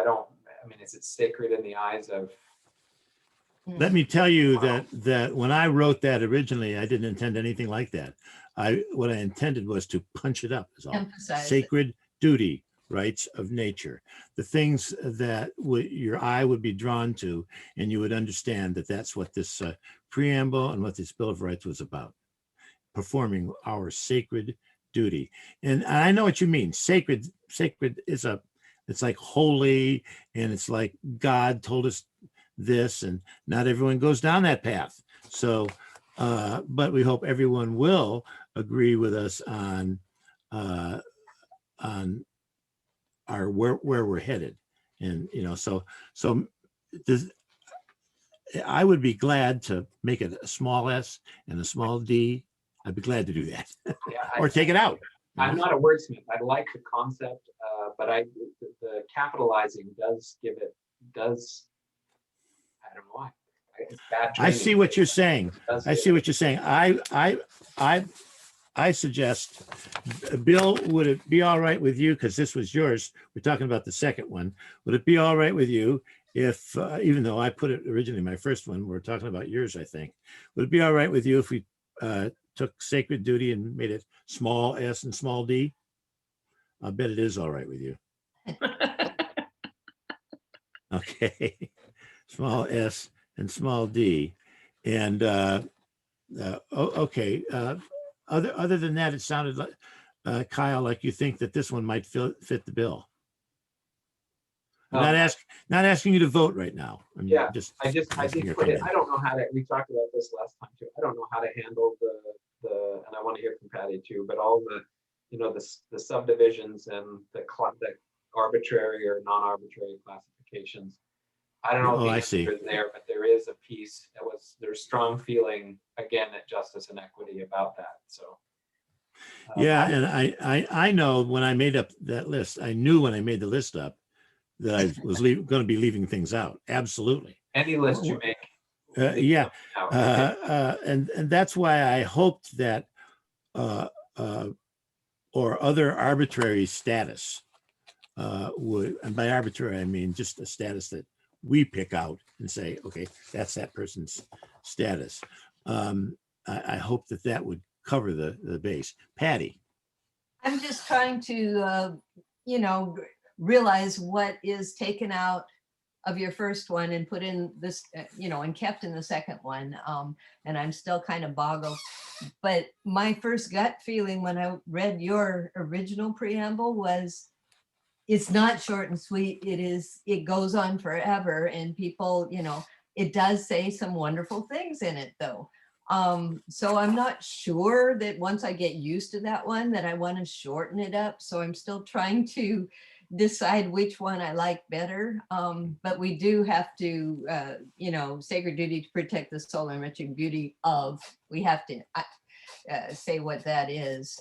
is it sacred in the eyes of? Let me tell you that when I wrote that originally, I didn't intend anything like that. What I intended was to punch it up as all. Sacred duty, rights of nature, the things that your eye would be drawn to, and you would understand that that's what this preamble and what this Bill of Rights was about, performing our sacred duty. And I know what you mean. Sacred is it's like holy, and it's like God told us this, and not everyone goes down that path. So, but we hope everyone will agree with us on our where we're headed, and so I would be glad to make it a small s and a small d. I'd be glad to do that, or take it out. I'm not a wordsmith. I like the concept, but the capitalizing does give it. I don't know why. It's bad training. I see what you're saying. I see what you're saying. I suggest, Bill, would it be all right with you, because this was yours, we're talking about the second one, would it be all right with you if, even though I put it originally, my first one, we're talking about yours, I think, would it be all right with you if we took sacred duty and made it small s and small d? I bet it is all right with you. Okay, small s and small d. And okay, other than that, it sounded like, Kyle, like you think that this one might fit the bill. I'm not asking you to vote right now. I did put it. I don't know how to. We talked about this last time too. I don't know how to handle and I want to hear from Patty too. But all the subdivisions and the arbitrary or non-arbitrary classifications. I don't know if the answer is there, but there is a piece there's strong feeling again at justice and equity about that. So. Yeah, and I know when I made up that list, I knew when I made the list up that I was going to be leaving things out. Absolutely. Any list you make. Yeah, and that's why I hoped that or other arbitrary status would, and by arbitrary I mean just a status that we pick out and say, okay, that's that person's status. I hope that would cover the base. Patty. I'm just trying to, realize what is taken out of your first one and put in this, and kept in the second one. And I'm still kind of boggled. But my first gut feeling when I read your original preamble was, it's not short and sweet. It goes on forever, and people, it does say some wonderful things in it though. So I'm not sure that once I get used to that one that I want to shorten it up. So I'm still trying to decide which one I like better. But we do have to, sacred duty to protect the soul and enriching beauty of, we have to say what that is.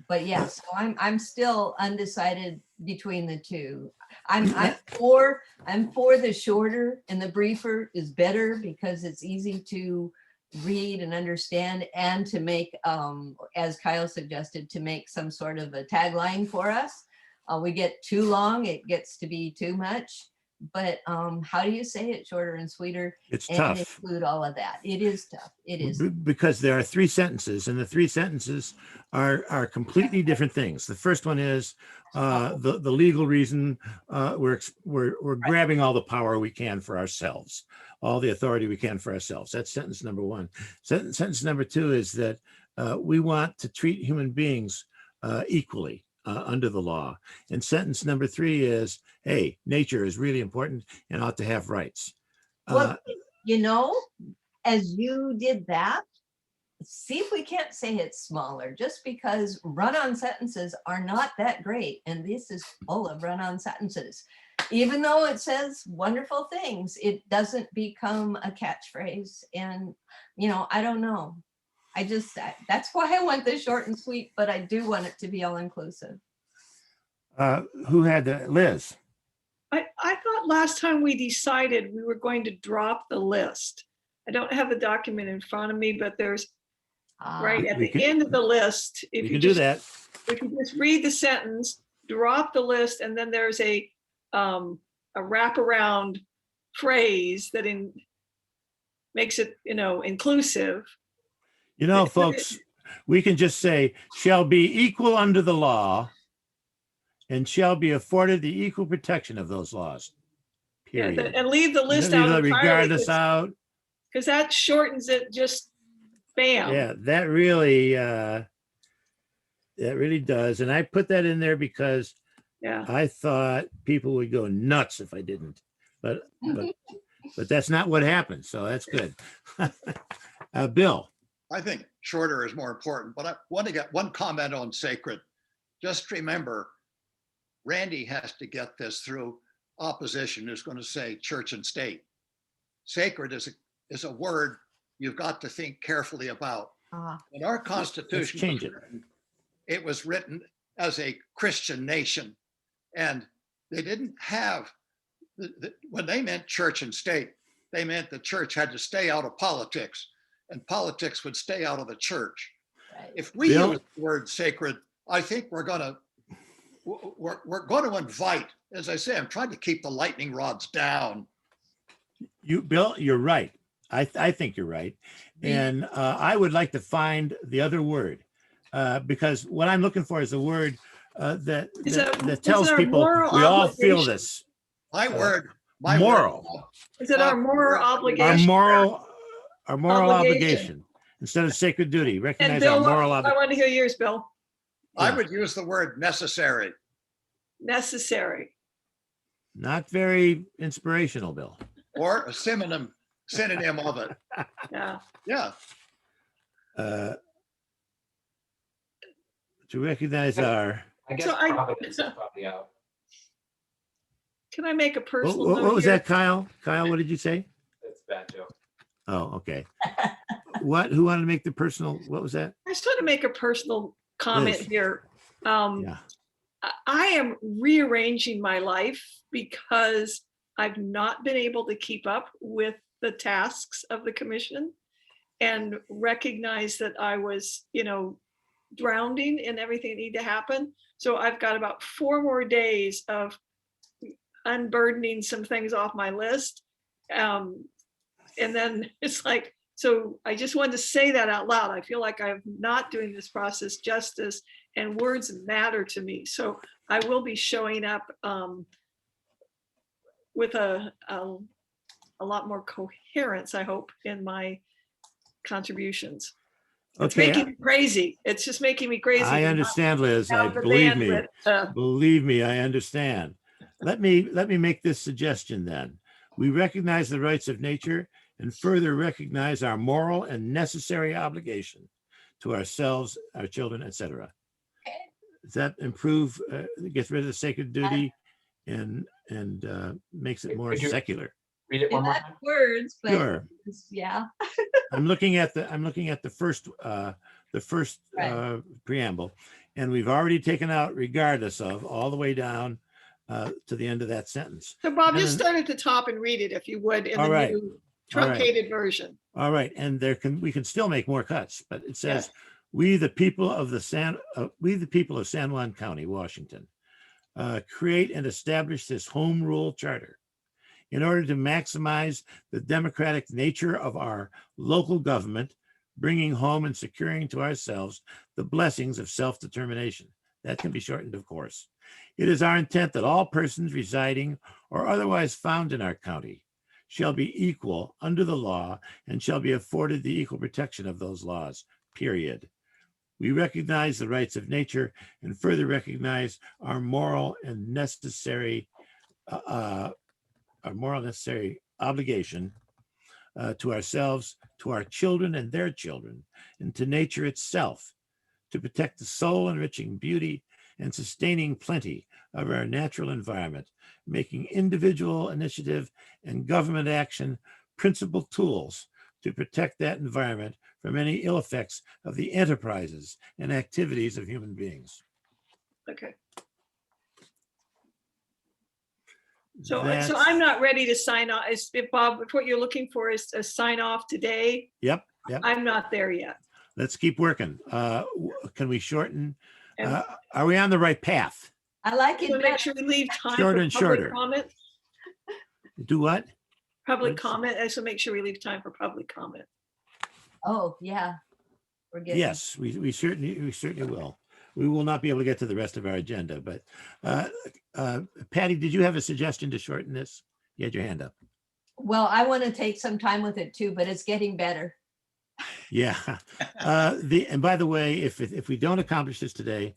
But yeah, so I'm still undecided between the two. I'm for the shorter, and the briefer is better because it's easy to read and understand, and to make, as Kyle suggested, to make some sort of a tagline for us. We get too long, it gets to be too much. But how do you say it shorter and sweeter? It's and tough. Include all of that. It is tough. It is. Because there are 3 sentences, and the 3 sentences are completely different things. The first one is the legal reason we're grabbing all the power we can for ourselves, all the authority we can for ourselves. That's sentence number 1. Sentence number 2 is that we want to treat human beings equally under the law. And sentence number 3 is, hey, nature is really important and ought to have rights. Well, as you did that, see if we can't say it's smaller, just because run-on sentences are not that great. And this is full of run-on sentences. Even though it says wonderful things, it doesn't become a catchphrase. And, I don't know. That's why I want this short and sweet, but I do want it to be all inclusive. Who had that? Liz. I thought last time we decided we were going to drop the list. I don't have the document in front of me, but there's right at the end of the list. If you can do that. If you just read the sentence, drop the list, and then there's a wraparound phrase that makes it, inclusive. Folks, we can just say, shall be equal under the law and shall be afforded the equal protection of those laws. Period. Yeah, and leave the list out. Regardless out. Because that shortens it just bam. Yeah, that really does. And I put that in there because I thought people would go nuts if I didn't. But that's not what happened. So that's good. Bill. I think shorter is more important, but I want to get one comment on sacred. Just remember, Randy has to get this through opposition who's going to say church and state. Sacred is a word you've got to think carefully about. In our Constitution, it was written as a Christian nation, and they didn't have, when they meant church and state, they meant the church had to stay out of politics, and politics would stay out of the church. Right. If we use the word sacred, I think we're going to invite, as I say, I'm trying to keep the lightning rods down. Bill, you're right. I think you're right. And I would like to find the other word because what I'm looking for is a word that tells people we all feel this. My word. Moral. Is it our moral obligation? Our moral obligation instead of sacred duty. Recognize Bill, our moral obligation. I want to hear yours, Bill. I would use the word necessary. Necessary. Not very inspirational, Bill. Or a synonym of it. Yeah. Yeah. To recognize our. I guess Providence is probably out. Can I make a personal note what was here? that, Kyle? Kyle, what did you say? That's a bad joke. Oh, okay. Who wanted to make the personal? What was that? I just want to make a personal comment here. Yeah. I am rearranging my life because I've not been able to keep up with the tasks of the commission and recognize that I was, drowning in everything that needed to happen. So I've got about 4 more days of unburdening some things off my list. And then it's like, so I just wanted to say that out loud. I feel like I'm not doing this process justice, and words matter to me. So I will be showing up with a lot more coherence, I hope, in my contributions. It's making me crazy. It's just making me crazy. I understand, Liz. Believe me, I understand. Let me make this suggestion then. We recognize the rights of nature and further recognize our moral and necessary obligation to ourselves, our children, etc. Does that improve, gets rid of the sacred duty and makes it more secular? Read it one more time. Words, but sure. Yeah. I'm looking at the first preamble, and we've already taken out regardless of all the way down to the end of that sentence. So Bob, just start at the top and read it if you would in the new truncated version. All right, and we can still make more cuts, but it says, we the people of San Juan County, Washington, create and establish this home rule charter in order to maximize the democratic nature of our local government, bringing home and securing to ourselves the blessings of self-determination. That can be shortened, of course. It is our intent that all persons residing or otherwise found in our county shall be equal under the law and shall be afforded the equal protection of those laws, period. We recognize the rights of nature and further recognize our moral and necessary obligation to ourselves, to our children and their children, and to nature itself, to protect the soul-enriching beauty and sustaining plenty of our natural environment, making individual initiative and government action principal tools to protect that environment from any ill effects of the enterprises and activities of human beings. Okay. So I'm not ready to sign off. If Bob, if what you're looking for is a sign off today. Yep. I'm not there yet. Let's keep working. Can we shorten? Are we on the right path? I like it. So make sure we leave time shorter for and public shorter. comment. Do what? Public comment. So make sure we leave time for public comment. Oh yeah. Yes, we certainly will. We will not be able to get to the rest of our agenda, but Patty, did you have a suggestion to shorten this? You had your hand up. Well, I want to take some time with it too, but it's getting better. Yeah. And by the way, if we don't accomplish this today,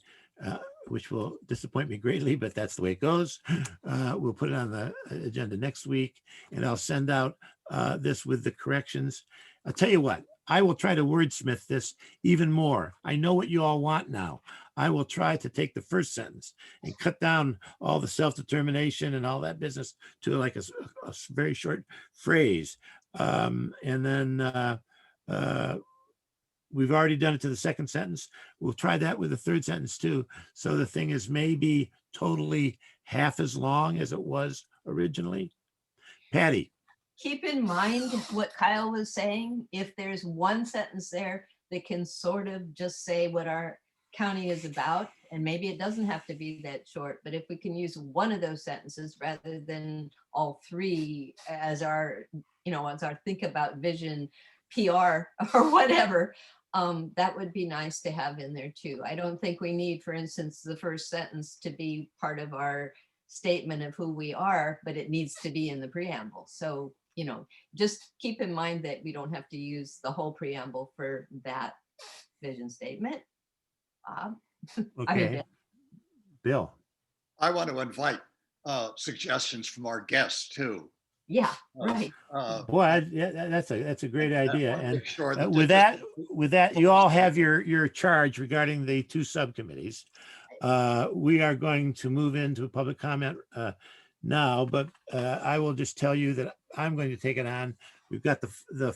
which will disappoint me greatly, but that's the way it goes, we'll put it on the agenda next week, and I'll send out this with the corrections. I'll tell you what, I will try to wordsmith this even more. I know what you all want now. I will try to take the first sentence and cut down all the self-determination and all that business to like a very short phrase. And then we've already done it to the second sentence. We'll try that with the third sentence too. So the thing is maybe totally half as long as it was originally. Patty. Keep in mind what Kyle was saying. If there's one sentence there that can sort of just say what our county is about, and maybe it doesn't have to be that short, but if we can use one of those sentences rather than all three as our, as our think about vision, PR or whatever, that would be nice to have in there too. I don't think we need, for instance, the first sentence to be part of our statement of who we are, but it needs to be in the preamble. So, just keep in mind that we don't have to use the whole preamble for that vision statement. Okay. Bill. I want to invite suggestions from our guests too. Yeah, right. Boy, that's a great idea. And sure with that, you all have your charge regarding the two subcommittees. We are going to move into a public comment now, but I will just tell you that I'm going to take it on. We've got the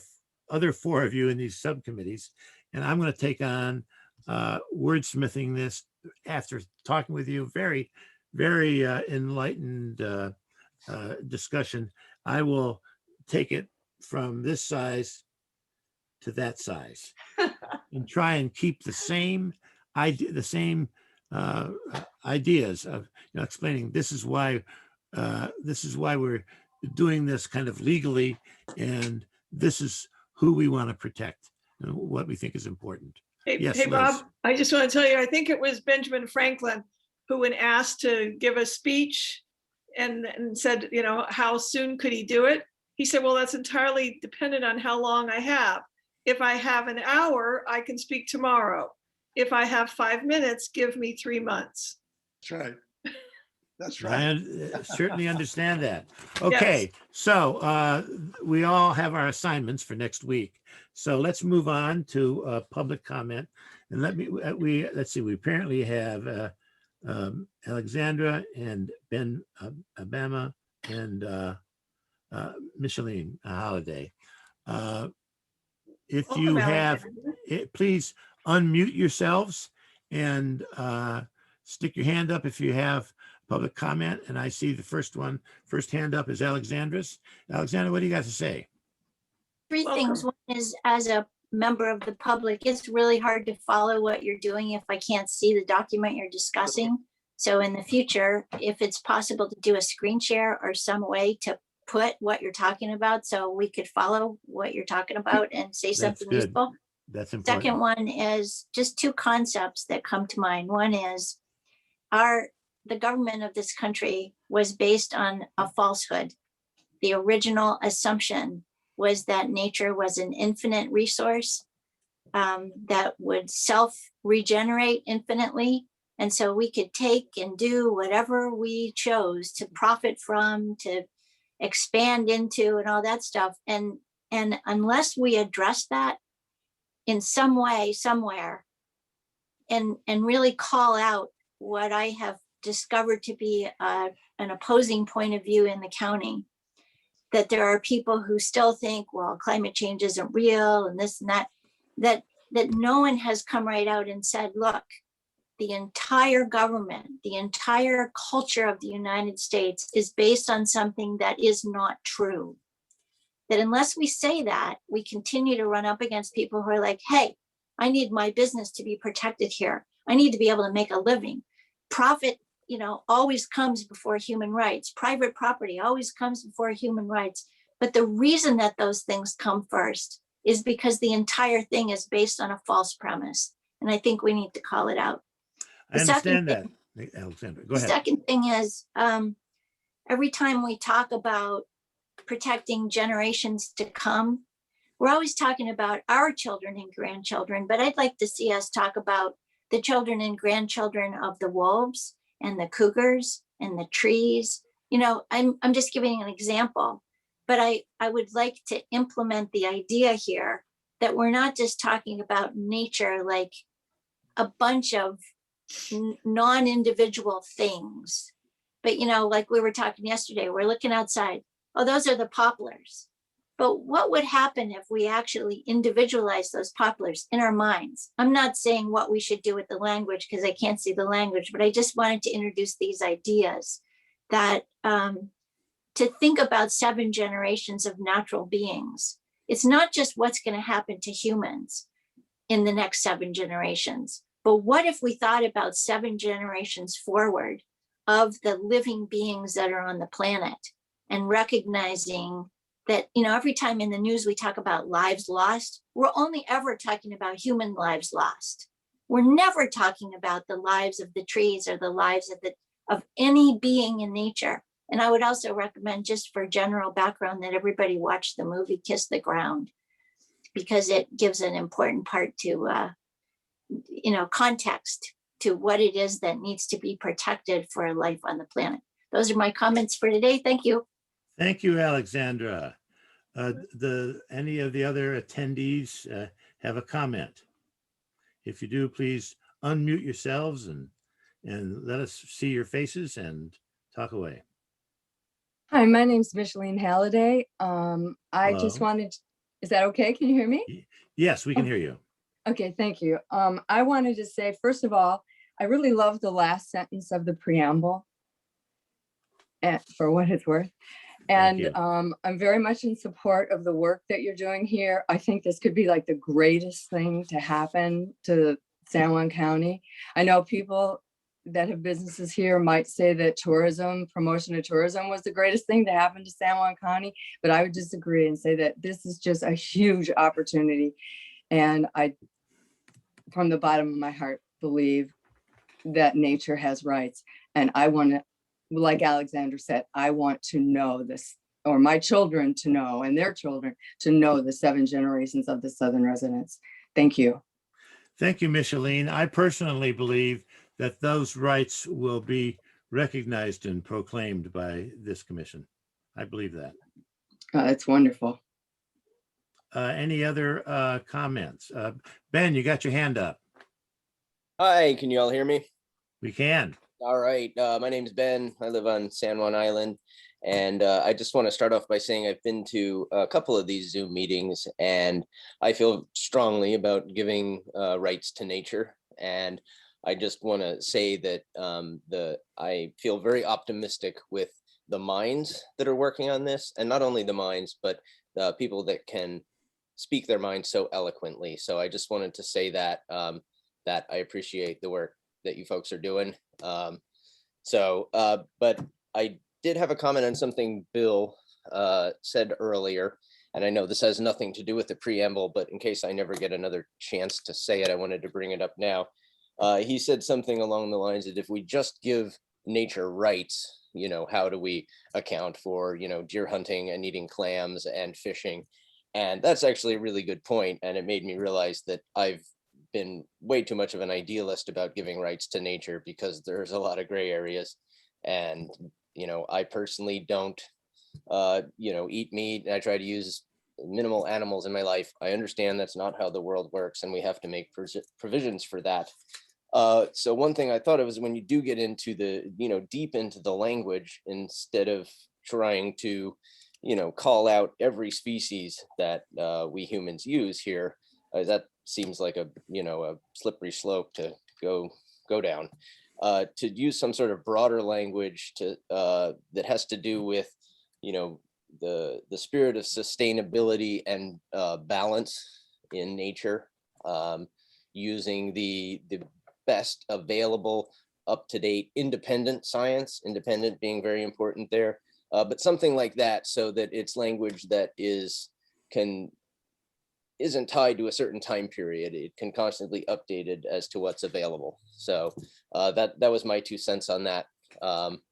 other four of you in these subcommittees, and I'm going to take on wordsmithing this after talking with you. Very, very enlightened discussion. I will take it from this size to that size and try and keep the same idea, ideas of explaining this is why we're doing this kind of legally, and this is who we want to protect and what we think is important. Hey, Bob, I just want to tell you, I think it was Benjamin Franklin who, when asked to give a speech and said, you know, how soon could he do it? He said, well, that's entirely dependent on how long I have. If I have an hour, I can speak tomorrow. If I have 5 minutes, give me 3 months. That's right. That's right. I certainly understand that. Okay, yes. So we all have our assignments for next week. So let's move on to public comment. And let's see, we apparently have Alexandra and Ben Abama and Micheline Holiday. If you have, please unmute yourselves and stick your hand up if you have public comment. And I see the first hand up is Alexandra's. Alexandra, what do you got to say? Three things. One is, as a member of the public, it's really hard to follow what you're doing if I can't see the document you're discussing. So in the future, if it's possible to do a screen share or some way to put what you're talking about so we could follow what you're talking about and say something useful. That's important. Second one is just two concepts that come to mind. One is the government of this country was based on a falsehood. The original assumption was that nature was an infinite resource that would self-regenerate infinitely. And so we could take and do whatever we chose to profit from, to expand into and all that stuff. And unless we address that in some way, somewhere, and really call out what I have discovered to be an opposing point of view in the county, that there are people who still think, well, climate change isn't real and this and that no one has come right out and said, look, the entire government, the entire culture of the United States is based on something that is not true. That unless we say that, we continue to run up against people who are like, hey, I need my business to be protected here. I need to be able to make a living. Profit, always comes before human rights. Private property always comes before human rights. But the reason that those things come first is because the entire thing is based on a false premise. And I think we need to call it out. I understand that, Alexandra. Go ahead. The second thing is, every time we talk about protecting generations to come, we're always talking about our children and grandchildren, but I'd like to see us talk about the children and grandchildren of the wolves and the cougars and the trees. I'm just giving an example, but I would like to implement the idea here that we're not just talking about nature like a bunch of non-individual things, but like we were talking yesterday, we're looking outside. Oh, those are the poplars. But what would happen if we actually individualize those poplars in our minds? I'm not saying what we should do with the language because I can't see the language, but I just wanted to introduce these ideas that to think about 7 generations of natural beings. It's not just what's going to happen to humans in the next 7 generations, but what if we thought about 7 generations forward of the living beings that are on the planet, and recognizing that, every time in the news we talk about lives lost, we're only ever talking about human lives lost. We're never talking about the lives of the trees or the lives of any being in nature. And I would also recommend, just for general background, that everybody watch the movie Kiss the Ground, because it gives an important part to context to what it is that needs to be protected for life on the planet. Those are my comments for today. Thank you. Thank you, Alexandra. Any of the other attendees have a comment? If you do, please unmute yourselves and let us see your faces and talk away. Hi, my name's Micheline Halliday. I just wanted, is that okay? Can you hear me? Yes, we can hear you. Okay, thank you. I wanted to say, first of all, I really love the last sentence of the preamble, for what it's worth. And I'm very much in support of the work that you're doing here. I think this could be like the greatest thing to happen to San Juan County. I know people that have businesses here might say that promotion of tourism was the greatest thing to happen to San Juan County, but I would disagree and say that this is just a huge opportunity. And I, from the bottom of my heart, believe that nature has rights. And I want to like Alexandra said, I want to know this, or my children to know, and their children to know the 7 generations of the Southern residents. Thank you. Thank you, Micheline. I personally believe that those rights will be recognized and proclaimed by this commission. I believe that. It's wonderful. Any other comments? Ben, you got your hand up. Hi, can you all hear me? We can. All right, my name is Ben. I live on San Juan Island. And I just want to start off by saying I've been to a couple of these Zoom meetings, and I feel strongly about giving rights to nature. And I just want to say that I feel very optimistic with the minds that are working on this, and not only the minds, but the people that can speak their minds so eloquently. So I just wanted to say that that I appreciate the work that you folks are doing. But I did have a comment on something Bill said earlier, and I know this has nothing to do with the preamble, but in case I never get another chance to say it, I wanted to bring it up now. He said something along the lines that if we just give nature rights, you know, how do we account for, you know, deer hunting and eating clams and fishing? And that's actually a really good point, and it made me realize that I've been way too much of an idealist about giving rights to nature, because there's a lot of gray areas. And you know, I personally don't, you know, eat meat, and I try to use minimal animals in my life. I understand that's not how the world works, and we have to make provisions for that. So one thing I thought of is when you do get into the, you know, deep into the language, instead of trying to, you know, call out every species that we humans use here, that seems like a, you know, a slippery slope to go down. To use some sort of broader language to that has to do with, you know, the spirit of sustainability and balance in nature, using the best available, up-to-date, independent science, independent being very important there, but something like that, so that it's language that isn't tied to a certain time period. It can constantly updated as to what's available. So that was my 2 cents on that.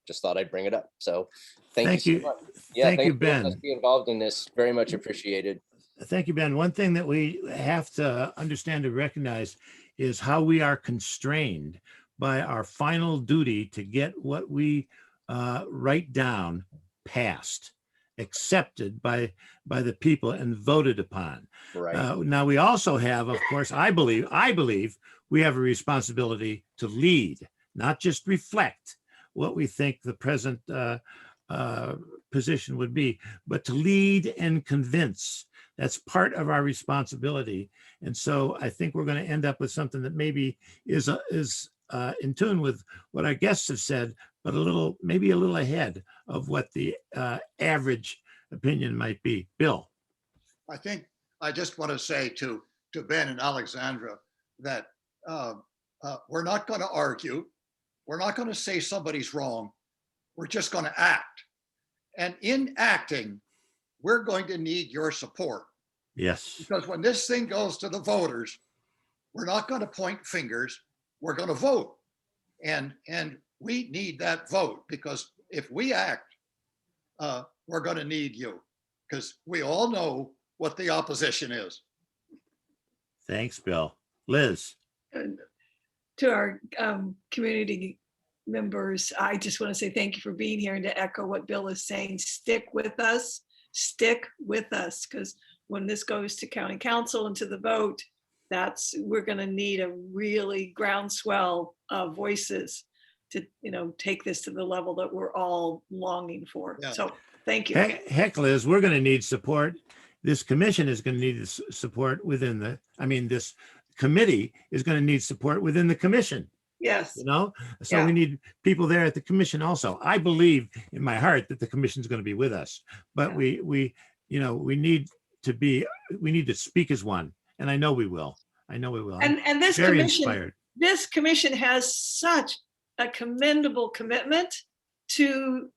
Just thought I'd bring it up. So thank you so much. Yeah, thank you, Ben. Let's be involved in this. Very much appreciated. Thank you, Ben. One thing that we have to understand and recognize is how we are constrained by our final duty to get what we write down passed, accepted by the people and voted upon. Right. Now we also have, of course, I believe we have a responsibility to lead, not just reflect what we think the present position would be, but to lead and convince. That's part of our responsibility. And so I think we're going to end up with something that maybe is in tune with what our guests have said, but maybe a little ahead of what the average opinion might be. Bill. I think I just want to say to Ben and Alexandra that we're not going to argue. We're not going to say somebody's wrong. We're just going to act. And in acting, we're going to need your support. Yes. Because when this thing goes to the voters, we're not going to point fingers. We're going to vote. And we need that vote, because if we act, we're going to need you, because we all know what the opposition is. Thanks, Bill. Liz. And to our community members, I just want to say thank you for being here, and to echo what Bill is saying, stick with us, because when this goes to county council and to the vote, we're going to need a really groundswell of voices to, you know, take this to the level that we're all longing for. Yeah. So thank you. Heck, Liz, we're going to need support. This commission is going to need support this committee is going to need support within the commission. Yes. You know, so we need people there at the commission also. I believe in my heart that the commission is going to be with us, but we need to speak as one. And I know we will. And this very commission, inspired. This commission has such a commendable commitment to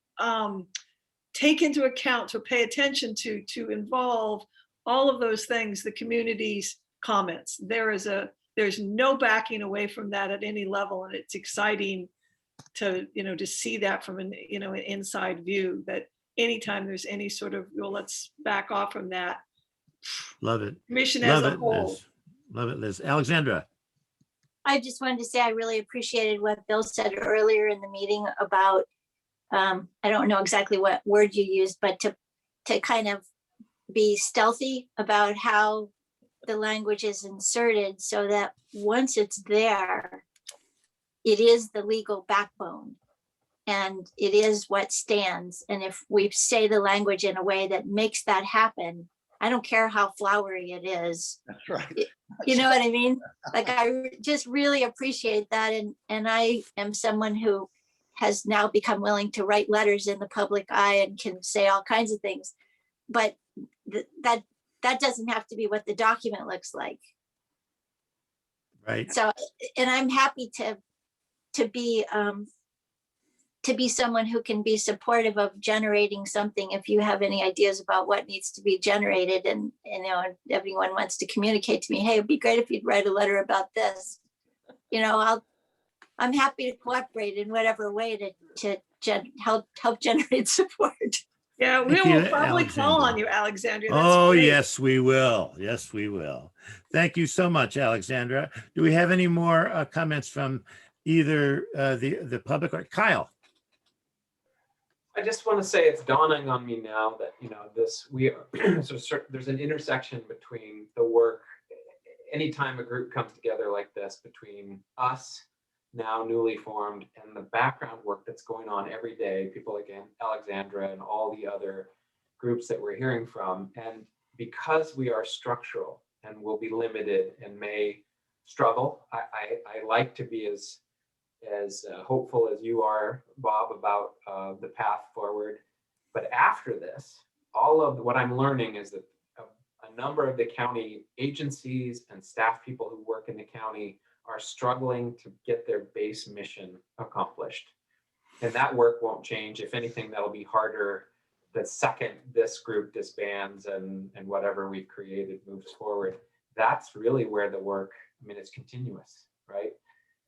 take into account, to pay attention to involve all of those things, the community's comments. There's no backing away from that at any level, and it's exciting to see that from an inside view, that anytime there's any sort of, well, let's back off from that. Love it. Commission Love as a it, whole. Liz. Love it, Liz. Alexandra. I just wanted to say I really appreciated what Bill said earlier in the meeting about, I don't know exactly what word you used, but to kind of be stealthy about how the language is inserted so that once it's there, it is the legal backbone and it is what stands. And if we say the language in a way that makes that happen, I don't care how flowery it is. That's right. You know what I mean? Like, I just really appreciate that. And I am someone who has now become willing to write letters in the public eye and can say all kinds of things. But that doesn't have to be what the document looks like. Right. So, and I'm happy to be someone who can be supportive of generating something. If you have any ideas about what needs to be generated, and everyone wants to communicate to me, hey, it'd be great if you'd write a letter about this. I'm happy to cooperate in whatever way to help generate support. Yeah, we will probably call on you, Alexandra. Oh, yes, we will. Yes, we will. Thank you so much, Alexandra. Do we have any more comments from either the public or Kyle? I just want to say it's dawning on me now that, there's an intersection between the work, anytime a group comes together like this, between us, now newly formed, and the background work that's going on every day, people like Alexandra and all the other groups that we're hearing from. And because we are structural and will be limited and may struggle, I like to be as hopeful as you are, Bob, about the path forward. But after this, all of what I'm learning is that a number of the county agencies and staff people who work in the county are struggling to get their base mission accomplished. And that work won't change. If anything, that'll be harder the second this group disbands and whatever we've created moves forward. That's really where the work, it's continuous, right?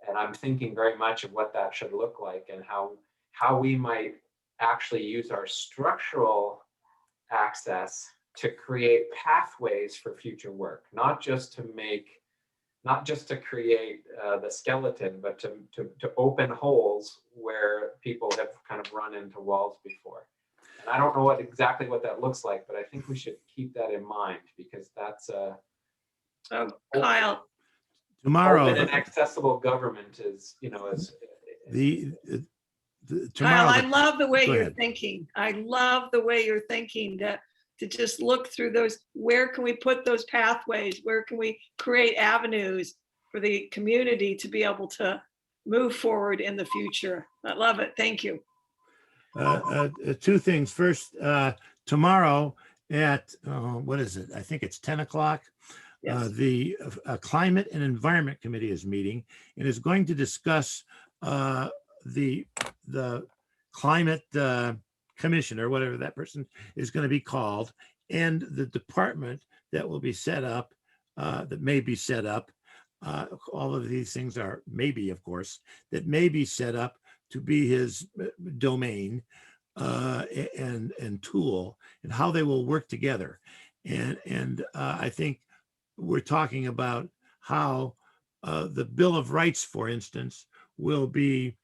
And I'm thinking very much of what that should look like and how we might actually use our structural access to create pathways for future work, not just to create the skeleton, but to open holes where people have kind of run into walls before. And I don't know exactly what that looks like, but I think we should keep that in mind, because that's Kyle. Tomorrow, open and accessible government is, tomorrow. Kyle, I love the way you're thinking. I love the way you're thinking to just look through those. Where can we put those pathways? Where can we create avenues for the community to be able to move forward in the future? I love it. Thank you. Two things. First, tomorrow at, what is it? I think it's 10 o'clock. Yes. The Climate and Environment Committee is meeting and is going to discuss the climate commission, or whatever that person is going to be called, and the department that will be set up, that may be set up. All of these things are maybe, of course, that may be set up to be his domain and tool, and how they will work together. And I think we're talking about how the Bill of Rights, for instance, will be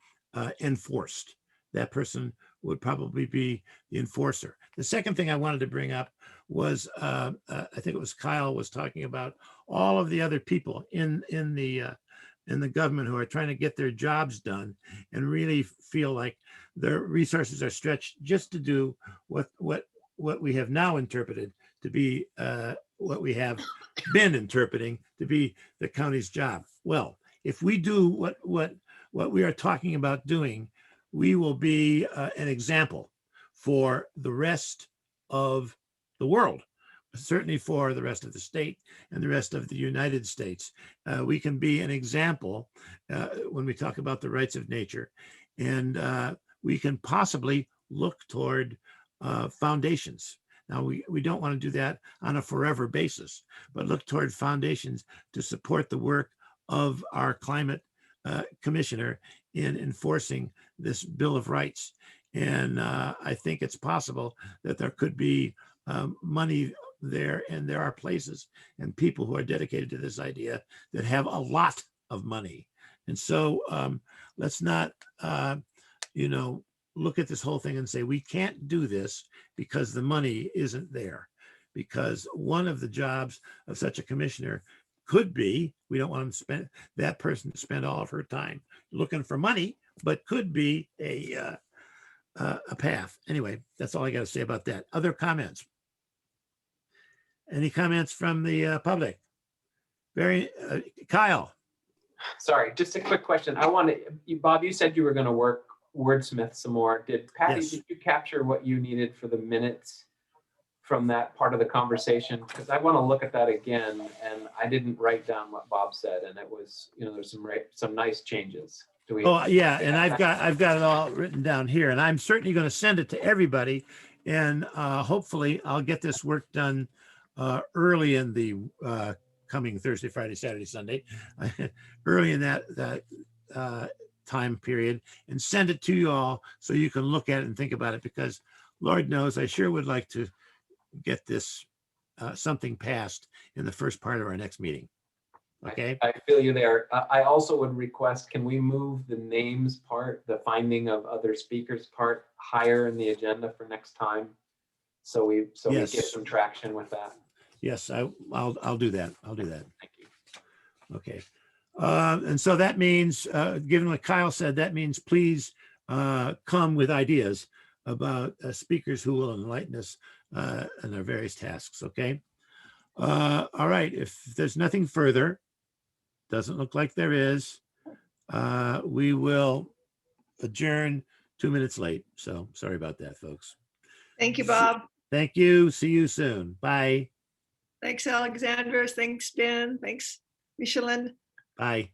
enforced. That person would probably be the enforcer. The second thing I wanted to bring up was, I think it was Kyle was talking about all of the other people in the government who are trying to get their jobs done and really feel like their resources are stretched just to do what we have now interpreted to be what we have been interpreting to be the county's job. Well, if we do what we are talking about doing, we will be an example for the rest of the world, certainly for the rest of the state and the rest of the United States. We can be an example when we talk about the rights of nature, and we can possibly look toward foundations. Now, we don't want to do that on a forever basis, but look toward foundations to support the work of our climate commissioner in enforcing this Bill of Rights. And I think it's possible that there could be money there, and there are places and people who are dedicated to this idea that have a lot of money. And so let's not, look at this whole thing and say, we can't do this because the money isn't there. Because one of the jobs of such a commissioner could be, we don't want that person to spend all of her time looking for money, but could be a path. Anyway, that's all I got to say about that. Other comments? Any comments from the public? Kyle. Sorry, just a quick question. Bob, you said you were going to wordsmith some more. Patty, Yes. Did you capture what you needed for the minutes from that part of the conversation? Because I want to look at that again, and I didn't write down what Bob said, and it was, there's some nice changes. Oh yeah, and I've got it all written down here, and I'm certainly going to send it to everybody, and hopefully I'll get this work done early in the coming Thursday, Friday, Saturday, Sunday, early in that time period, and send it to you all so you can look at it and think about it, because Lord knows I sure would like to get this something passed in the first part of our next meeting. Okay. I feel you there. I also would request, can we move the names part, the finding of other speakers part, higher in the agenda for next time? So we get some traction with that. Yes, I'll do that. I'll do that. Thank you. Okay. And so that means, given what Kyle said, that means please come with ideas about speakers who will enlighten us in their various tasks. Okay. All right. If there's nothing further, doesn't look like there is, we will adjourn 2 minutes late. So sorry about that, folks. Thank you, Bob. Thank you. See you soon. Bye. Thanks, Alexandra. Thanks, Ben. Thanks, Michelin. Bye.